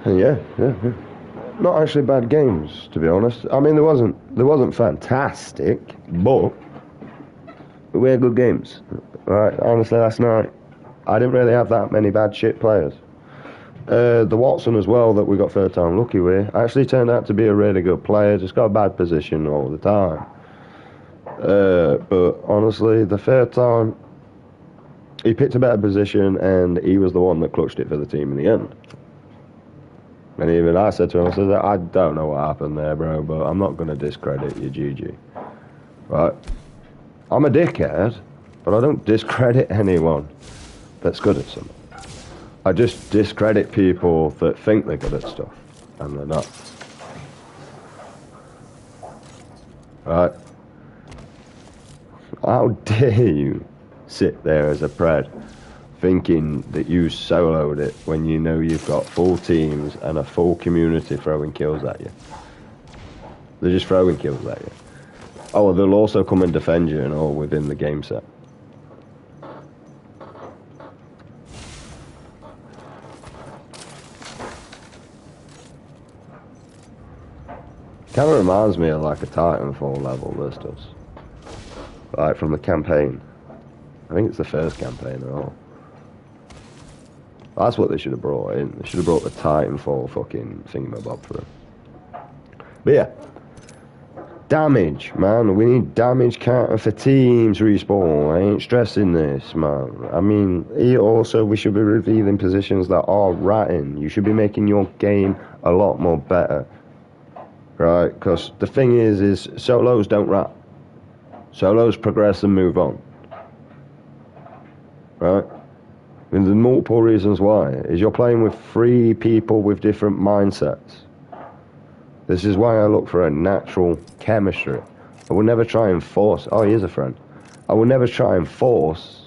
[SPEAKER 1] And yeah. Not actually bad games, to be honest. I mean, there wasn't fantastic, but we had good games. Right, honestly, last night I didn't really have that many bad shit players. The Watson as well that we got third time lucky with actually turned out to be a really good player. Just got a bad position all the time. But honestly, the third time he picked a better position, and he was the one that clutched it for the team in the end. And even I said to him, I said, I don't know what happened there, bro, but I'm not going to discredit you, GG. Right? I'm a dickhead, but I don't discredit anyone that's good at something. I just discredit people that think they're good at stuff, and they're not. Right? How dare you sit there as a pred thinking that you soloed it when you know you've got full teams and a full community throwing kills at you. They're just throwing kills at you. Oh, they'll also come and defend you and all within the game set. Kind of reminds me of like a Titanfall level, this does. Like from the campaign. I think it's the first campaign at all. That's what they should have brought in. They should have brought the Titanfall fucking thingamabob through. But yeah. Damage, man. We need damage counter for teams respawn. I ain't stressing this, man. I mean, we should be revealing positions that are ratting. You should be making your game a lot more better. Right? Because the thing is solos don't rat. Solos progress and move on. Right? And there's multiple reasons why. Is you're playing with 3 people with different mindsets. This is why I look for a natural chemistry. I will never try and force... Oh, he is a friend. I will never try and force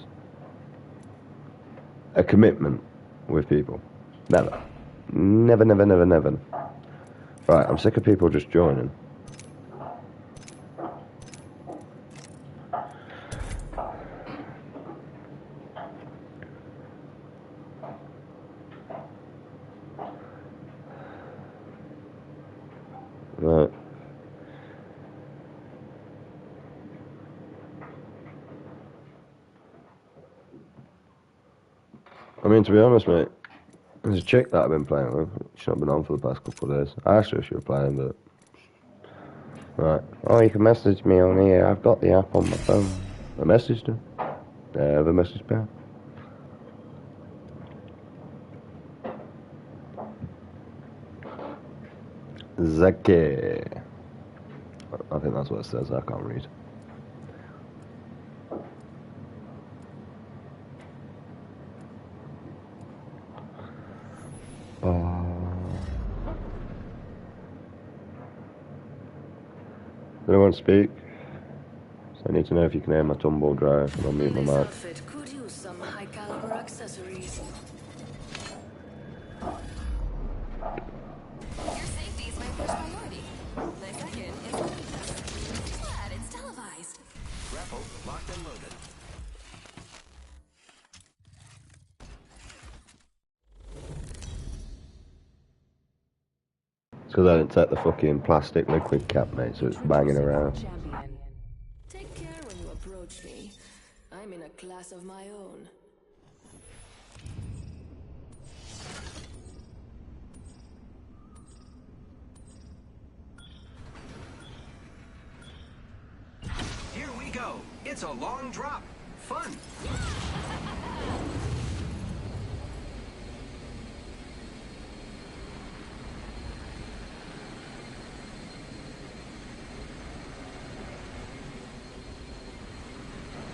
[SPEAKER 1] a commitment with people. Never. Never. Right, I'm sick of people just joining. I mean, to be honest, mate, there's a chick that I've been playing with. She's not been on for the past couple of days. I asked her if she was playing, but... Right. Oh, you can message me on here. I've got the app on my phone. I messaged her. The message back. Zeki. I think that's what it says. I can't read. Does anyone speak? So I need to know if you can hear my tumble dryer and I'll mute my
[SPEAKER 2] This
[SPEAKER 1] mic.
[SPEAKER 2] outfit could use some high caliber accessories.
[SPEAKER 3] Your safety is my first priority. My second is glad it's televised.
[SPEAKER 4] Grapple locked and loaded.
[SPEAKER 1] It's because I didn't take the fucking plastic liquid cap, mate, so it's banging around.
[SPEAKER 2] Champion. Take care when you approach me. I'm in a class of my own.
[SPEAKER 4] Here we go. It's a long drop. Fun.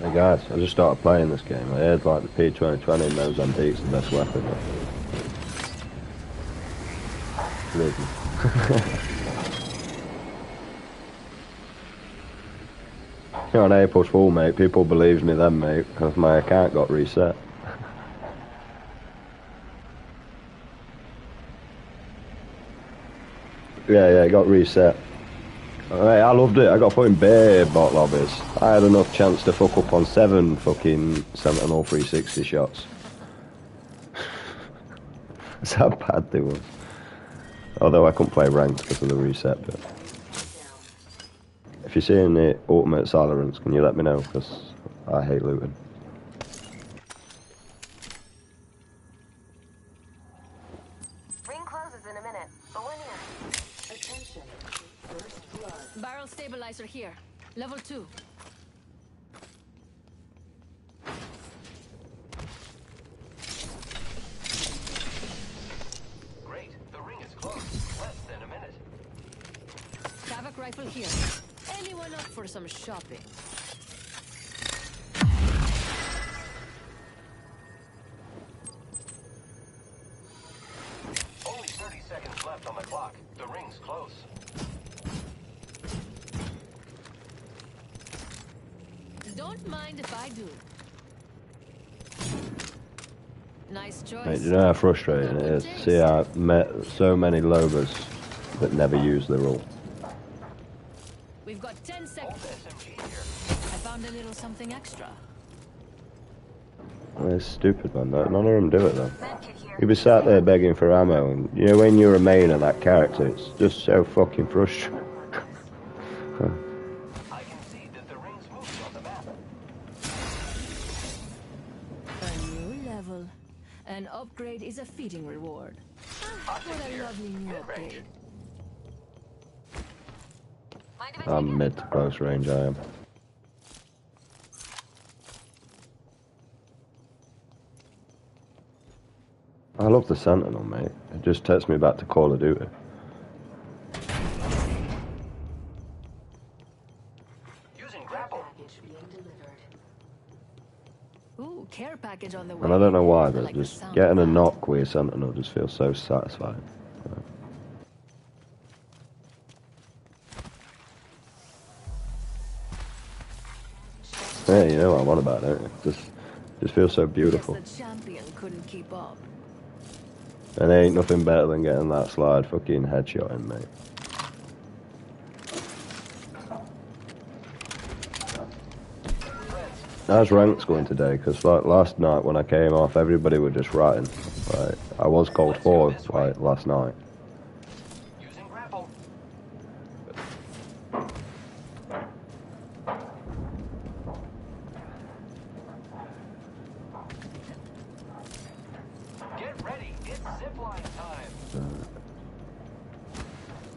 [SPEAKER 1] Hey guys, I just started playing this game. I heard like the P2020 Mozambique's the best weapon. Believe me. You know, on April's Fool, mate, people believed me then, mate, because my account got reset. Yeah, it got reset. Mate, I loved it. I got put in bare bot lobbies. I had enough chance to fuck up on 7 fucking Sentinel 360 shots. That's how bad they were. Although I couldn't play ranked because of the reset, but... If you're seeing the ultimate Silence, can you let me know? Because I hate looting.
[SPEAKER 3] Ring closes in a minute, but we're near.
[SPEAKER 2] Attention. First blood. Barrel stabilizer here. Level 2.
[SPEAKER 4] Great. The ring is close. Less than a minute.
[SPEAKER 2] Havoc rifle here. Anyone up for some shopping?
[SPEAKER 4] Only 30 seconds left on the clock. The ring's close.
[SPEAKER 2] Don't mind if I do. Nice choice.
[SPEAKER 1] Mate, do you know how frustrating it is to see how so many Lobas that never use their ult?
[SPEAKER 2] We've got 10 seconds.
[SPEAKER 4] SMG here.
[SPEAKER 2] I found a little something extra.
[SPEAKER 1] It's stupid, man. None of them do it, though.
[SPEAKER 3] Medkit here.
[SPEAKER 1] You'll be sat there begging for ammo, and you know when you're a main of that character, it's just so fucking frustrating.
[SPEAKER 4] I can see that the ring's moving on the map.
[SPEAKER 2] A new level. An upgrade is a feeding reward. Ah, what a lovely new upgrade.
[SPEAKER 3] Mind if I
[SPEAKER 1] I'm mid to close range, I am. I love the Sentinel, mate. It just takes me back to Call of Duty.
[SPEAKER 4] Using grapple.
[SPEAKER 2] Ooh, care package on the way.
[SPEAKER 1] And I don't know why,
[SPEAKER 2] I
[SPEAKER 1] but
[SPEAKER 2] like the
[SPEAKER 1] just
[SPEAKER 2] sound
[SPEAKER 1] getting
[SPEAKER 2] of
[SPEAKER 1] a
[SPEAKER 2] that.
[SPEAKER 1] knock with a Sentinel just feels so satisfying. Yeah, you know what I'm on about, don't you? Just feels so beautiful.
[SPEAKER 2] Guess the champion couldn't keep up.
[SPEAKER 1] And there ain't nothing better than getting that slide fucking headshot in, mate. How's ranks going today? Because like last night when I came off, everybody were just writing. Like, I was gold 4 like last night.
[SPEAKER 4] Using grapple.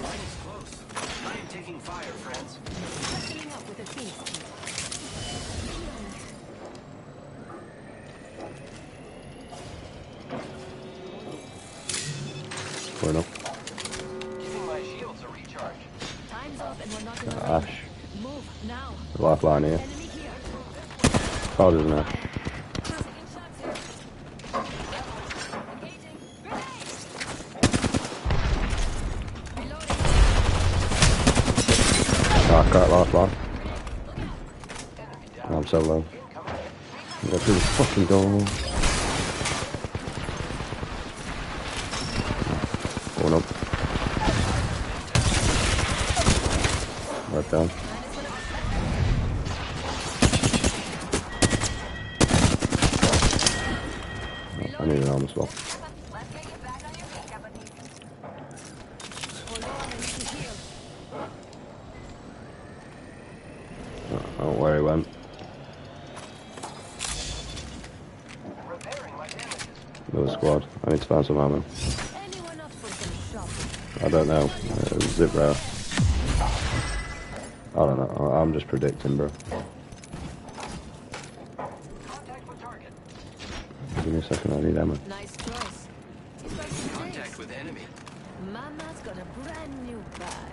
[SPEAKER 4] Ring's close. I am taking fire, friends.
[SPEAKER 2] Teaming up with a Phoenix team.
[SPEAKER 1] Going up.
[SPEAKER 4] Giving my shields a recharge.
[SPEAKER 2] Time's up and we're not in a
[SPEAKER 1] Got
[SPEAKER 2] hurry.
[SPEAKER 1] Ash.
[SPEAKER 2] Move now.
[SPEAKER 1] Lifeline here.
[SPEAKER 2] Enemy here.
[SPEAKER 1] Oh, there's an Ash.
[SPEAKER 3] Taking shots here. Engaging. Grenade!
[SPEAKER 2] Reloading.
[SPEAKER 1] Ah, crack lifeline. I'm so low. Go through the fucking door. Going up. Right down. I need an armor swap.
[SPEAKER 3] Let's get you back on your feet, Company.
[SPEAKER 2] Hold on, I need to heal.
[SPEAKER 1] Oh, where he went.
[SPEAKER 4] Repairing my damages.
[SPEAKER 1] Another squad. I need to find some ammo.
[SPEAKER 2] Anyone up for some shopping?
[SPEAKER 1] I don't know. Zip rail. I don't know. I'm just predicting, bro.
[SPEAKER 4] Contact with target.
[SPEAKER 1] Give me a second. I need ammo.
[SPEAKER 2] Nice choice. He's got some
[SPEAKER 4] Contact
[SPEAKER 2] taste.
[SPEAKER 4] with enemy.
[SPEAKER 2] Mama's got a brand new bag.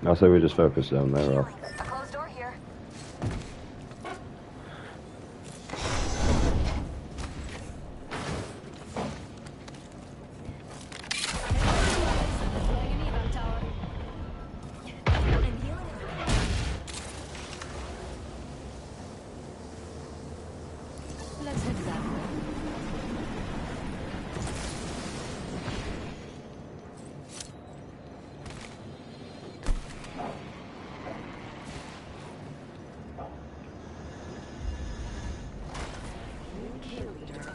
[SPEAKER 1] I say we just focus down there. Off.
[SPEAKER 3] A closed door here.
[SPEAKER 2] Deploying an evac tower.
[SPEAKER 3] I'm healing.
[SPEAKER 2] Let's head that way.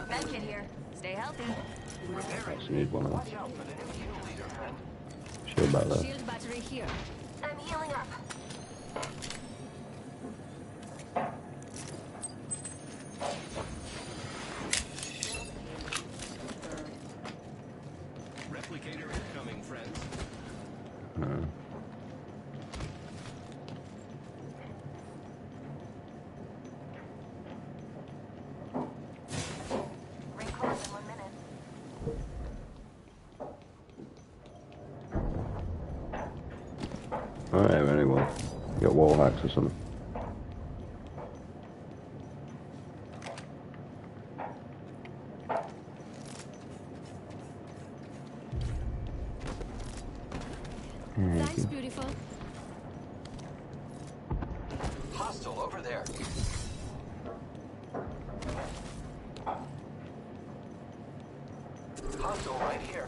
[SPEAKER 3] Medkit here. Stay healthy.
[SPEAKER 4] Repairing.
[SPEAKER 1] Just need one.
[SPEAKER 4] Watch out for the new kill leader, friend.
[SPEAKER 1] Shield back there.
[SPEAKER 2] Shield battery here.
[SPEAKER 3] I'm healing up.
[SPEAKER 4] Replicator incoming, friends.
[SPEAKER 3] Ring close in 1 minute.
[SPEAKER 1] Alright, anyone. You got wall hacks or something.
[SPEAKER 2] Thanks, beautiful.
[SPEAKER 4] Hostile over there. Hostile right here.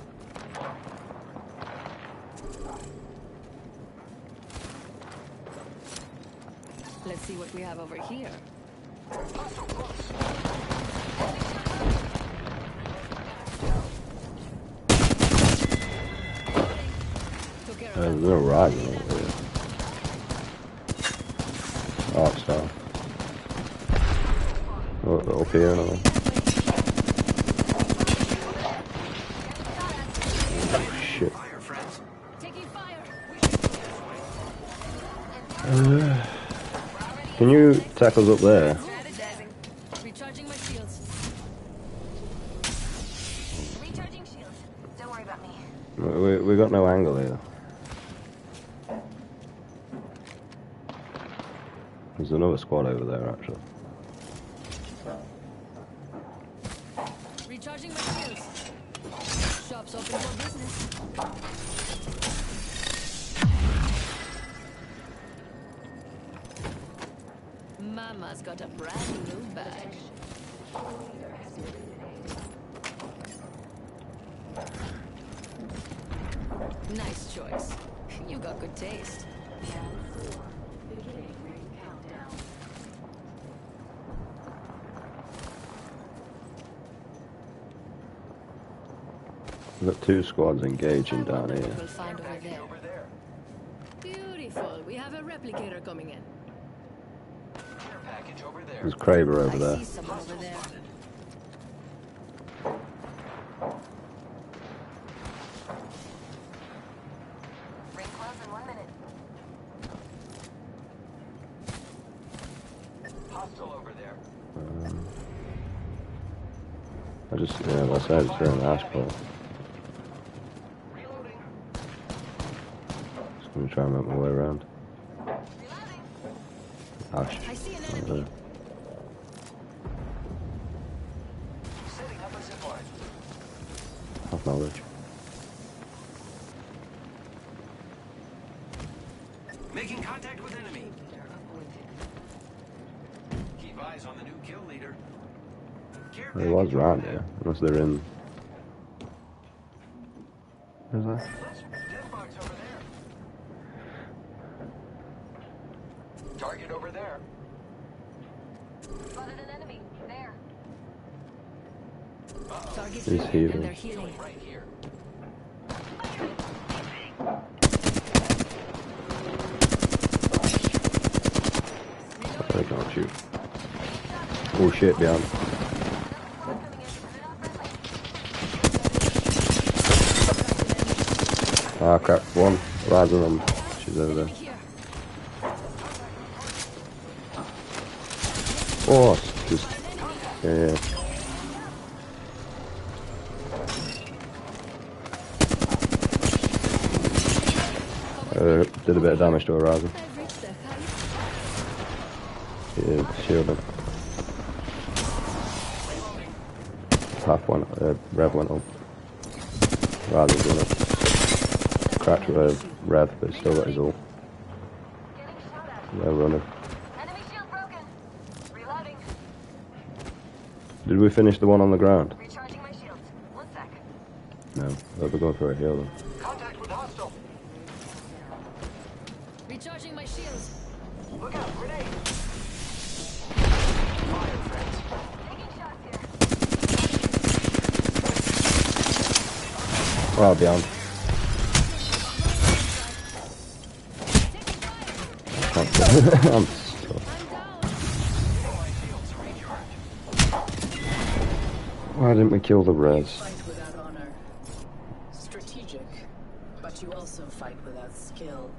[SPEAKER 2] Let's see what we have over here.
[SPEAKER 4] Hostile close.
[SPEAKER 2] Took care of
[SPEAKER 1] There's a
[SPEAKER 2] that.
[SPEAKER 1] little riding over here. Oh, so. Oh, up here, another. Oh, shit.
[SPEAKER 4] Fire, friends.
[SPEAKER 2] Taking fire.
[SPEAKER 1] Can you tackle us up there?
[SPEAKER 3] Strategizing.
[SPEAKER 2] Recharging my shields.
[SPEAKER 3] Recharging shields. Don't worry about me.
[SPEAKER 1] We got no angle here. There's another squad over there, actually.
[SPEAKER 2] Recharging my shields. Shops open for business. Mama's got a brand new bag. Nice choice. You got good taste.
[SPEAKER 1] We've got two squads engaging
[SPEAKER 2] I
[SPEAKER 1] down
[SPEAKER 2] wonder
[SPEAKER 1] here.
[SPEAKER 2] what we'll find over there.
[SPEAKER 4] Over there.
[SPEAKER 2] Beautiful. We have a replicator coming in.
[SPEAKER 4] Care package over there.
[SPEAKER 1] There's Kraber over
[SPEAKER 2] I
[SPEAKER 1] there.
[SPEAKER 2] see someone over there.
[SPEAKER 4] Spotted.
[SPEAKER 3] Ring close in 1 minute.
[SPEAKER 4] Hostile over there.
[SPEAKER 1] I just, yeah, that's how I just heard an ash pole. I'm gonna try and make my way around. Ash.
[SPEAKER 2] I see an
[SPEAKER 1] Right
[SPEAKER 2] enemy.
[SPEAKER 1] there.
[SPEAKER 4] Setting up a zip line.
[SPEAKER 1] Have knowledge.
[SPEAKER 4] Making contact with enemy. Keep eyes on the new kill leader. Care
[SPEAKER 1] There was
[SPEAKER 4] package
[SPEAKER 1] round
[SPEAKER 4] over
[SPEAKER 1] here. Unless they're in. Where's that?
[SPEAKER 4] Death box over there. Target over there.
[SPEAKER 3] Spotted an enemy. There.
[SPEAKER 2] Target
[SPEAKER 1] He's
[SPEAKER 2] here,
[SPEAKER 1] healing.
[SPEAKER 2] and they're healing.
[SPEAKER 4] Right here.
[SPEAKER 1] They can't shoot. Oh shit, behind. Ah crap, one. Rising on. She's over there.
[SPEAKER 2] Here.
[SPEAKER 1] Oh, just. Yeah. Did a bit of damage to Horizon.
[SPEAKER 2] I've reached the height.
[SPEAKER 1] Yeah, shielding. Half one, Rev went up. Horizon's went up. Cracked Rev, but he's still got his ult.
[SPEAKER 3] Getting shot at.
[SPEAKER 1] They're running.
[SPEAKER 3] Enemy shield broken. Reloading.
[SPEAKER 1] Did we finish the one on the ground?
[SPEAKER 3] Recharging my shields. 1 sec.
[SPEAKER 1] No. They'll be going for a heal then.
[SPEAKER 4] Contact with hostile.
[SPEAKER 2] Recharging my shields.
[SPEAKER 4] Look out, grenade. Fire, friends.
[SPEAKER 3] Taking shots here.
[SPEAKER 1] Oh, beyond. I'm stuck.
[SPEAKER 2] I'm down.
[SPEAKER 1] Why didn't we kill the res?
[SPEAKER 5] Fight without honor. Strategic, but you also fight without skill.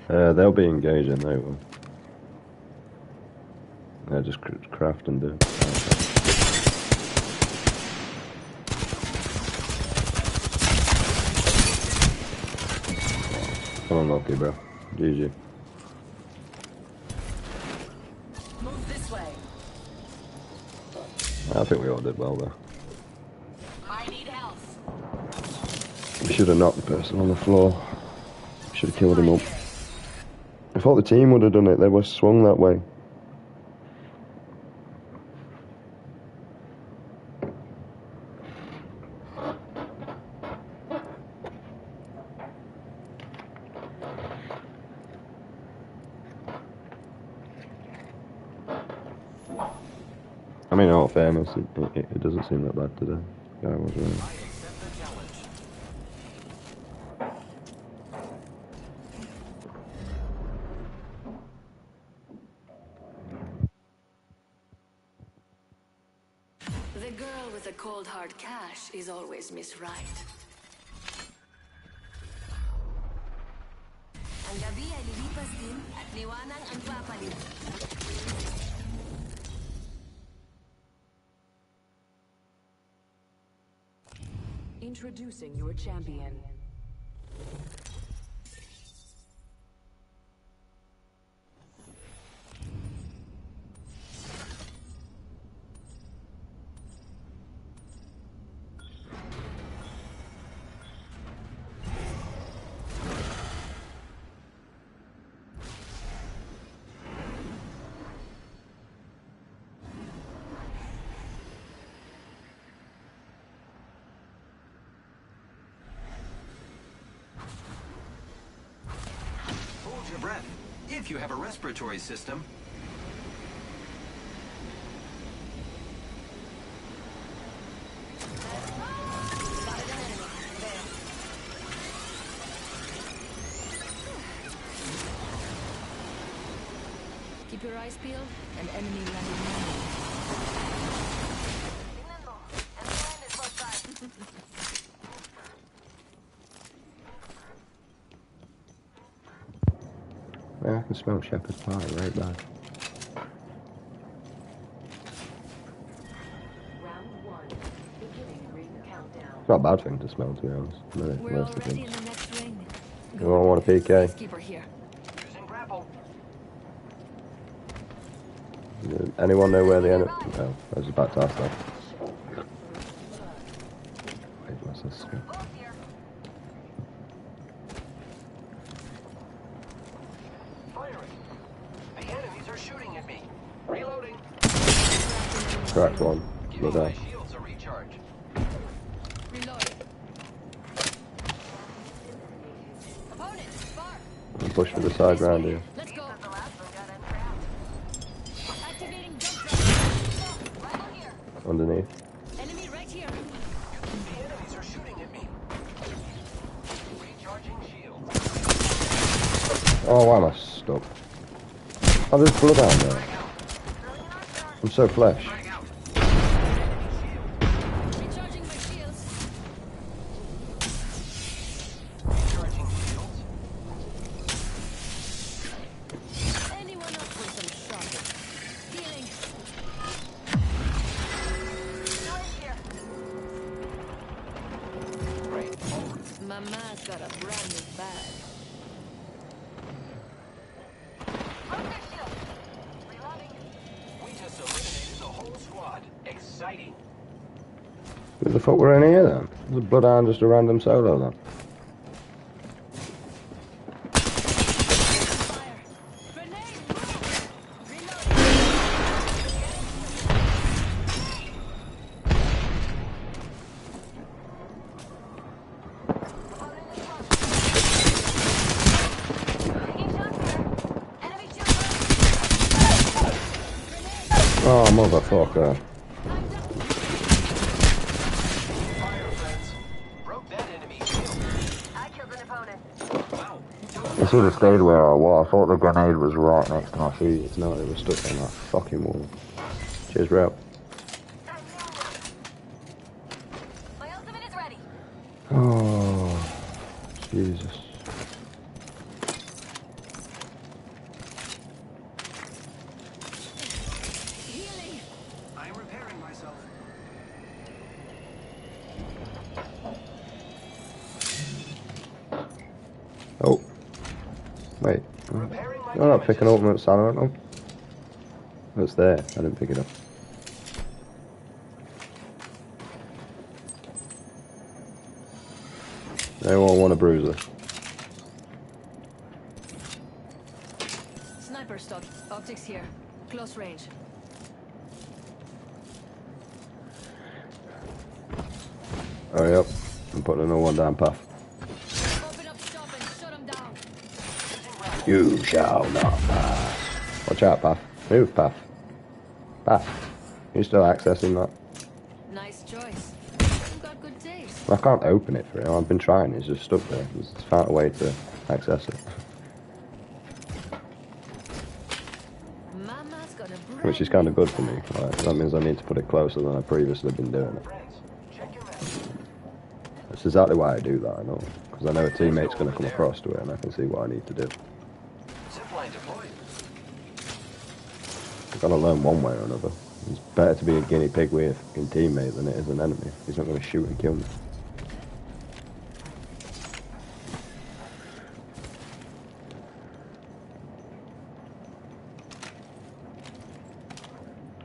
[SPEAKER 1] They'll be engaging, they will. They're just craft and do. I'm unlucky, bro. GG.
[SPEAKER 5] Move this way.
[SPEAKER 1] I think we all did well there.
[SPEAKER 5] I need help.
[SPEAKER 1] We should have knocked the person on the floor. Should have killed him up. I thought the team would have done it. They were swung that way. I mean, in all fairness, it doesn't seem that bad today. Guy was right.
[SPEAKER 4] I accept the challenge.
[SPEAKER 2] The girl with the cold hard cash is always Miss Right.
[SPEAKER 3] Ang gabi ay lilipas din at liwanag ang papalit.
[SPEAKER 5] Introducing your champion.
[SPEAKER 4] Hold your breath. If you have a respiratory system.
[SPEAKER 2] Keep your eyes peeled. An enemy landing near me.
[SPEAKER 3] Tingnan mo. And the end is close by.
[SPEAKER 1] Yeah, I can smell Shepherd's pie right back. It's not a bad thing to smell, to be honest.
[SPEAKER 2] We're
[SPEAKER 1] Most of the
[SPEAKER 2] already in
[SPEAKER 1] things.
[SPEAKER 2] the next ring.
[SPEAKER 1] You don't want a PK?
[SPEAKER 2] Peacekeeper here.
[SPEAKER 4] Using grapple.
[SPEAKER 1] Anyone know where the enemy? No, I was about to ask that. Wait, what's this?
[SPEAKER 3] Both here.
[SPEAKER 4] Firing. The enemies are shooting at me. Reloading.
[SPEAKER 1] Correct one.
[SPEAKER 4] Give
[SPEAKER 1] No
[SPEAKER 4] me my
[SPEAKER 1] doubt.
[SPEAKER 4] shields a recharge.
[SPEAKER 2] Reloading. Opponent, far.
[SPEAKER 1] Push for the side round here.
[SPEAKER 2] Let's go.
[SPEAKER 3] The last one got untrapped.
[SPEAKER 2] Activating jump drive.
[SPEAKER 3] Rifle here.
[SPEAKER 1] Underneath.
[SPEAKER 2] Enemy right here.
[SPEAKER 4] The enemies are shooting at me. Recharging shield.
[SPEAKER 1] Oh, why am I stuck? Oh, there's blood out there. I'm so flesh.
[SPEAKER 4] Frag out.
[SPEAKER 2] Recharging my shields.
[SPEAKER 4] Recharging shields.
[SPEAKER 2] Anyone up for some shopping? Healing.
[SPEAKER 3] Noise here.
[SPEAKER 4] Great.
[SPEAKER 2] Mama's got a brand new bag.
[SPEAKER 3] Broke their shield. Reloading.
[SPEAKER 4] We just eliminated the whole squad. Exciting.
[SPEAKER 1] Who the fuck were in here then? Was the Bloodhound just a random solo then?
[SPEAKER 2] Fire. Grenade. Reloading.
[SPEAKER 3] Taking shots here. Enemy shield.
[SPEAKER 1] Oh, motherfucker.
[SPEAKER 4] Fire, friends. Broke that enemy shield.
[SPEAKER 3] I killed an opponent.
[SPEAKER 4] Wow.
[SPEAKER 1] I should have stayed where I was. I thought the grenade was right next to my feet. It's not, it was stuck on that fucking wall. Cheers, bro.
[SPEAKER 3] My ultimate is ready.
[SPEAKER 1] Oh, Jesus.
[SPEAKER 2] Healing.
[SPEAKER 4] I'm repairing myself.
[SPEAKER 1] Oh. Wait.
[SPEAKER 4] Repairing my
[SPEAKER 1] I'm not picking
[SPEAKER 4] damages.
[SPEAKER 1] ultimate salad. Oh. It's there. I didn't pick it up. Anyone want a bruiser?
[SPEAKER 2] Sniper stock. Optics here. Close range.
[SPEAKER 1] Hurry up. I'm putting another one down, Path.
[SPEAKER 2] Open up shop and shut them down.
[SPEAKER 1] You shall not pass. Watch out, Path. Move, Path. Path. You still accessing that?
[SPEAKER 2] Nice choice. You've got good taste.
[SPEAKER 1] I can't open it for him. I've been trying. It's just stuck there. Just found a way to access it.
[SPEAKER 2] Mama's got a brand
[SPEAKER 1] Which is kind of good for me. Like, that means I need to put it closer than I previously been doing it.
[SPEAKER 4] Friends, check your map.
[SPEAKER 1] That's exactly why I do that, I know. Because I know a teammate's going to come across to it and I can see what I need to do.
[SPEAKER 4] Zipline deployed.
[SPEAKER 1] I've got to learn one way or another. It's better to be a guinea pig with a fucking teammate than it is an enemy. He's not going to shoot and kill me.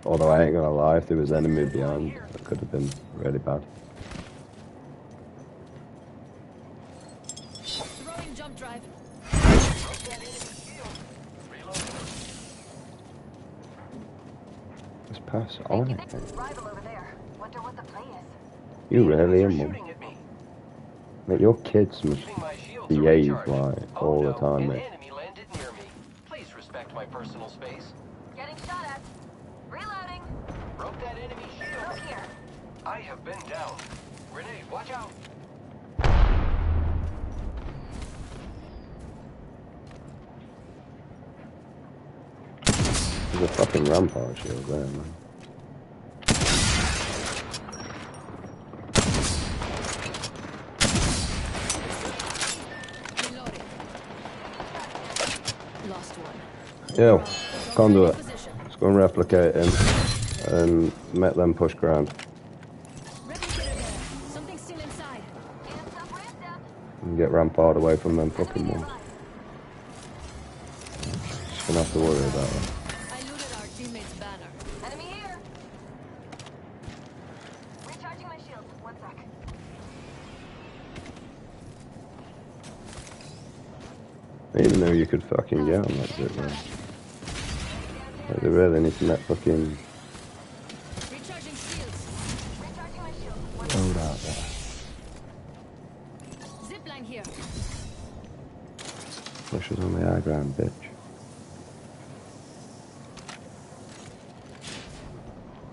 [SPEAKER 1] Although I ain't gonna lie, if there was enemy behind, that could have been really bad.
[SPEAKER 2] throwing jump drive.
[SPEAKER 4] Broke that enemy shield. Reloading.
[SPEAKER 1] Just pass on it.
[SPEAKER 3] Rival over there. Wonder what the play is.
[SPEAKER 1] You really
[SPEAKER 4] Enemies
[SPEAKER 1] am,
[SPEAKER 4] are
[SPEAKER 1] mum.
[SPEAKER 4] shooting at me.
[SPEAKER 1] Mate, your kids must
[SPEAKER 4] Giving my shields a
[SPEAKER 1] behave
[SPEAKER 4] recharge.
[SPEAKER 1] like
[SPEAKER 4] Oh,
[SPEAKER 1] all
[SPEAKER 4] no,
[SPEAKER 1] the time,
[SPEAKER 4] an
[SPEAKER 1] mate.
[SPEAKER 4] enemy landed near me. Please respect my personal space.
[SPEAKER 3] Getting shot at. Reloading.
[SPEAKER 4] Broke that enemy shield.
[SPEAKER 3] Look here.
[SPEAKER 4] I have been down. Grenade, watch out.
[SPEAKER 1] There's a fucking rampart shield there, man.
[SPEAKER 2] Reloading. Lost one.
[SPEAKER 1] Yo, can't do it.
[SPEAKER 2] Position.
[SPEAKER 1] Let's go and replicate him and make them push ground.
[SPEAKER 2] Replicator there. Something still inside.
[SPEAKER 1] get Rampart away from them fucking ones. Just gonna have to worry about that.
[SPEAKER 2] I looted our teammate's banner.
[SPEAKER 3] Enemy here. Recharging my shield. 1 sec.
[SPEAKER 1] Even though you could fucking get on that zip line. Like, they really need to let fucking
[SPEAKER 2] Recharging shields.
[SPEAKER 3] Recharging my shield.
[SPEAKER 1] load out there.
[SPEAKER 2] Zipline here.
[SPEAKER 1] Pushes on the high ground, bitch.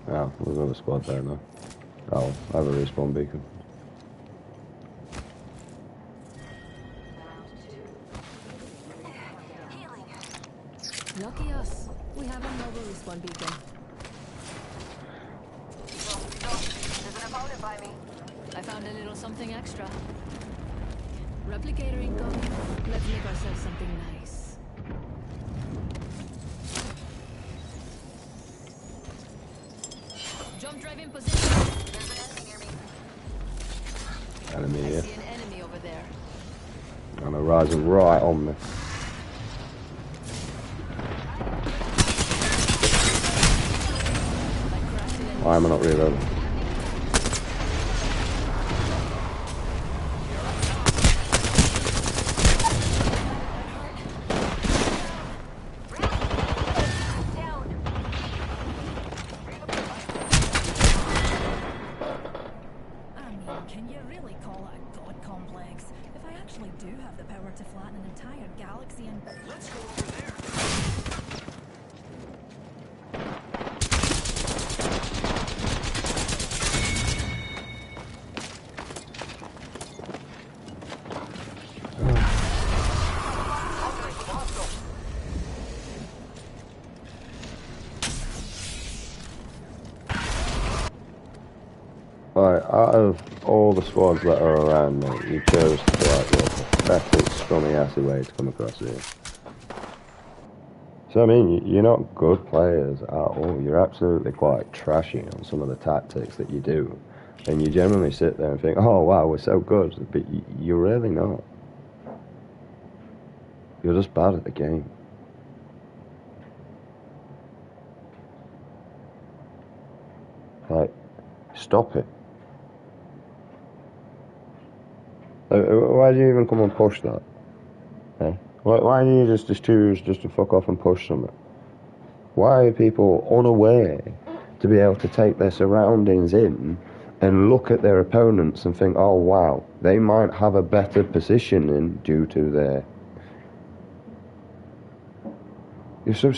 [SPEAKER 1] Oh, there's another squad there now. Oh, I have a respawn beacon.
[SPEAKER 3] Healing.
[SPEAKER 2] Lucky us. We have a mobile respawn beacon.
[SPEAKER 3] There's an opponent by me.
[SPEAKER 2] I found a little something extra. Replicator incoming. Let's make ourselves something nice. Jump drive in position.
[SPEAKER 3] There's an enemy near me.
[SPEAKER 1] Enemy
[SPEAKER 2] I
[SPEAKER 1] here.
[SPEAKER 2] see an enemy over there.
[SPEAKER 1] And they're rising right on me. Why am I not reloading?
[SPEAKER 6] I mean, can you really call it a god complex? If I actually do have the power to flatten an entire galaxy and...
[SPEAKER 4] Let's go over there.
[SPEAKER 1] Right, out of all the squads that are around me, you chose to like the pathetic, scummy assy way to come across here. So I mean, you're not good players at all. You're absolutely quite trashy on some of the tactics that you do. And you generally sit there and think, oh wow, we're so good, but you're really not. You're just bad at the game. Like, stop it. Why do you even come and push that? Eh? Why do you just choose just to fuck off and push something? Why are people unaware to be able to take their surroundings in and look at their opponents and think, oh wow, they might have a better positioning due to their... You're so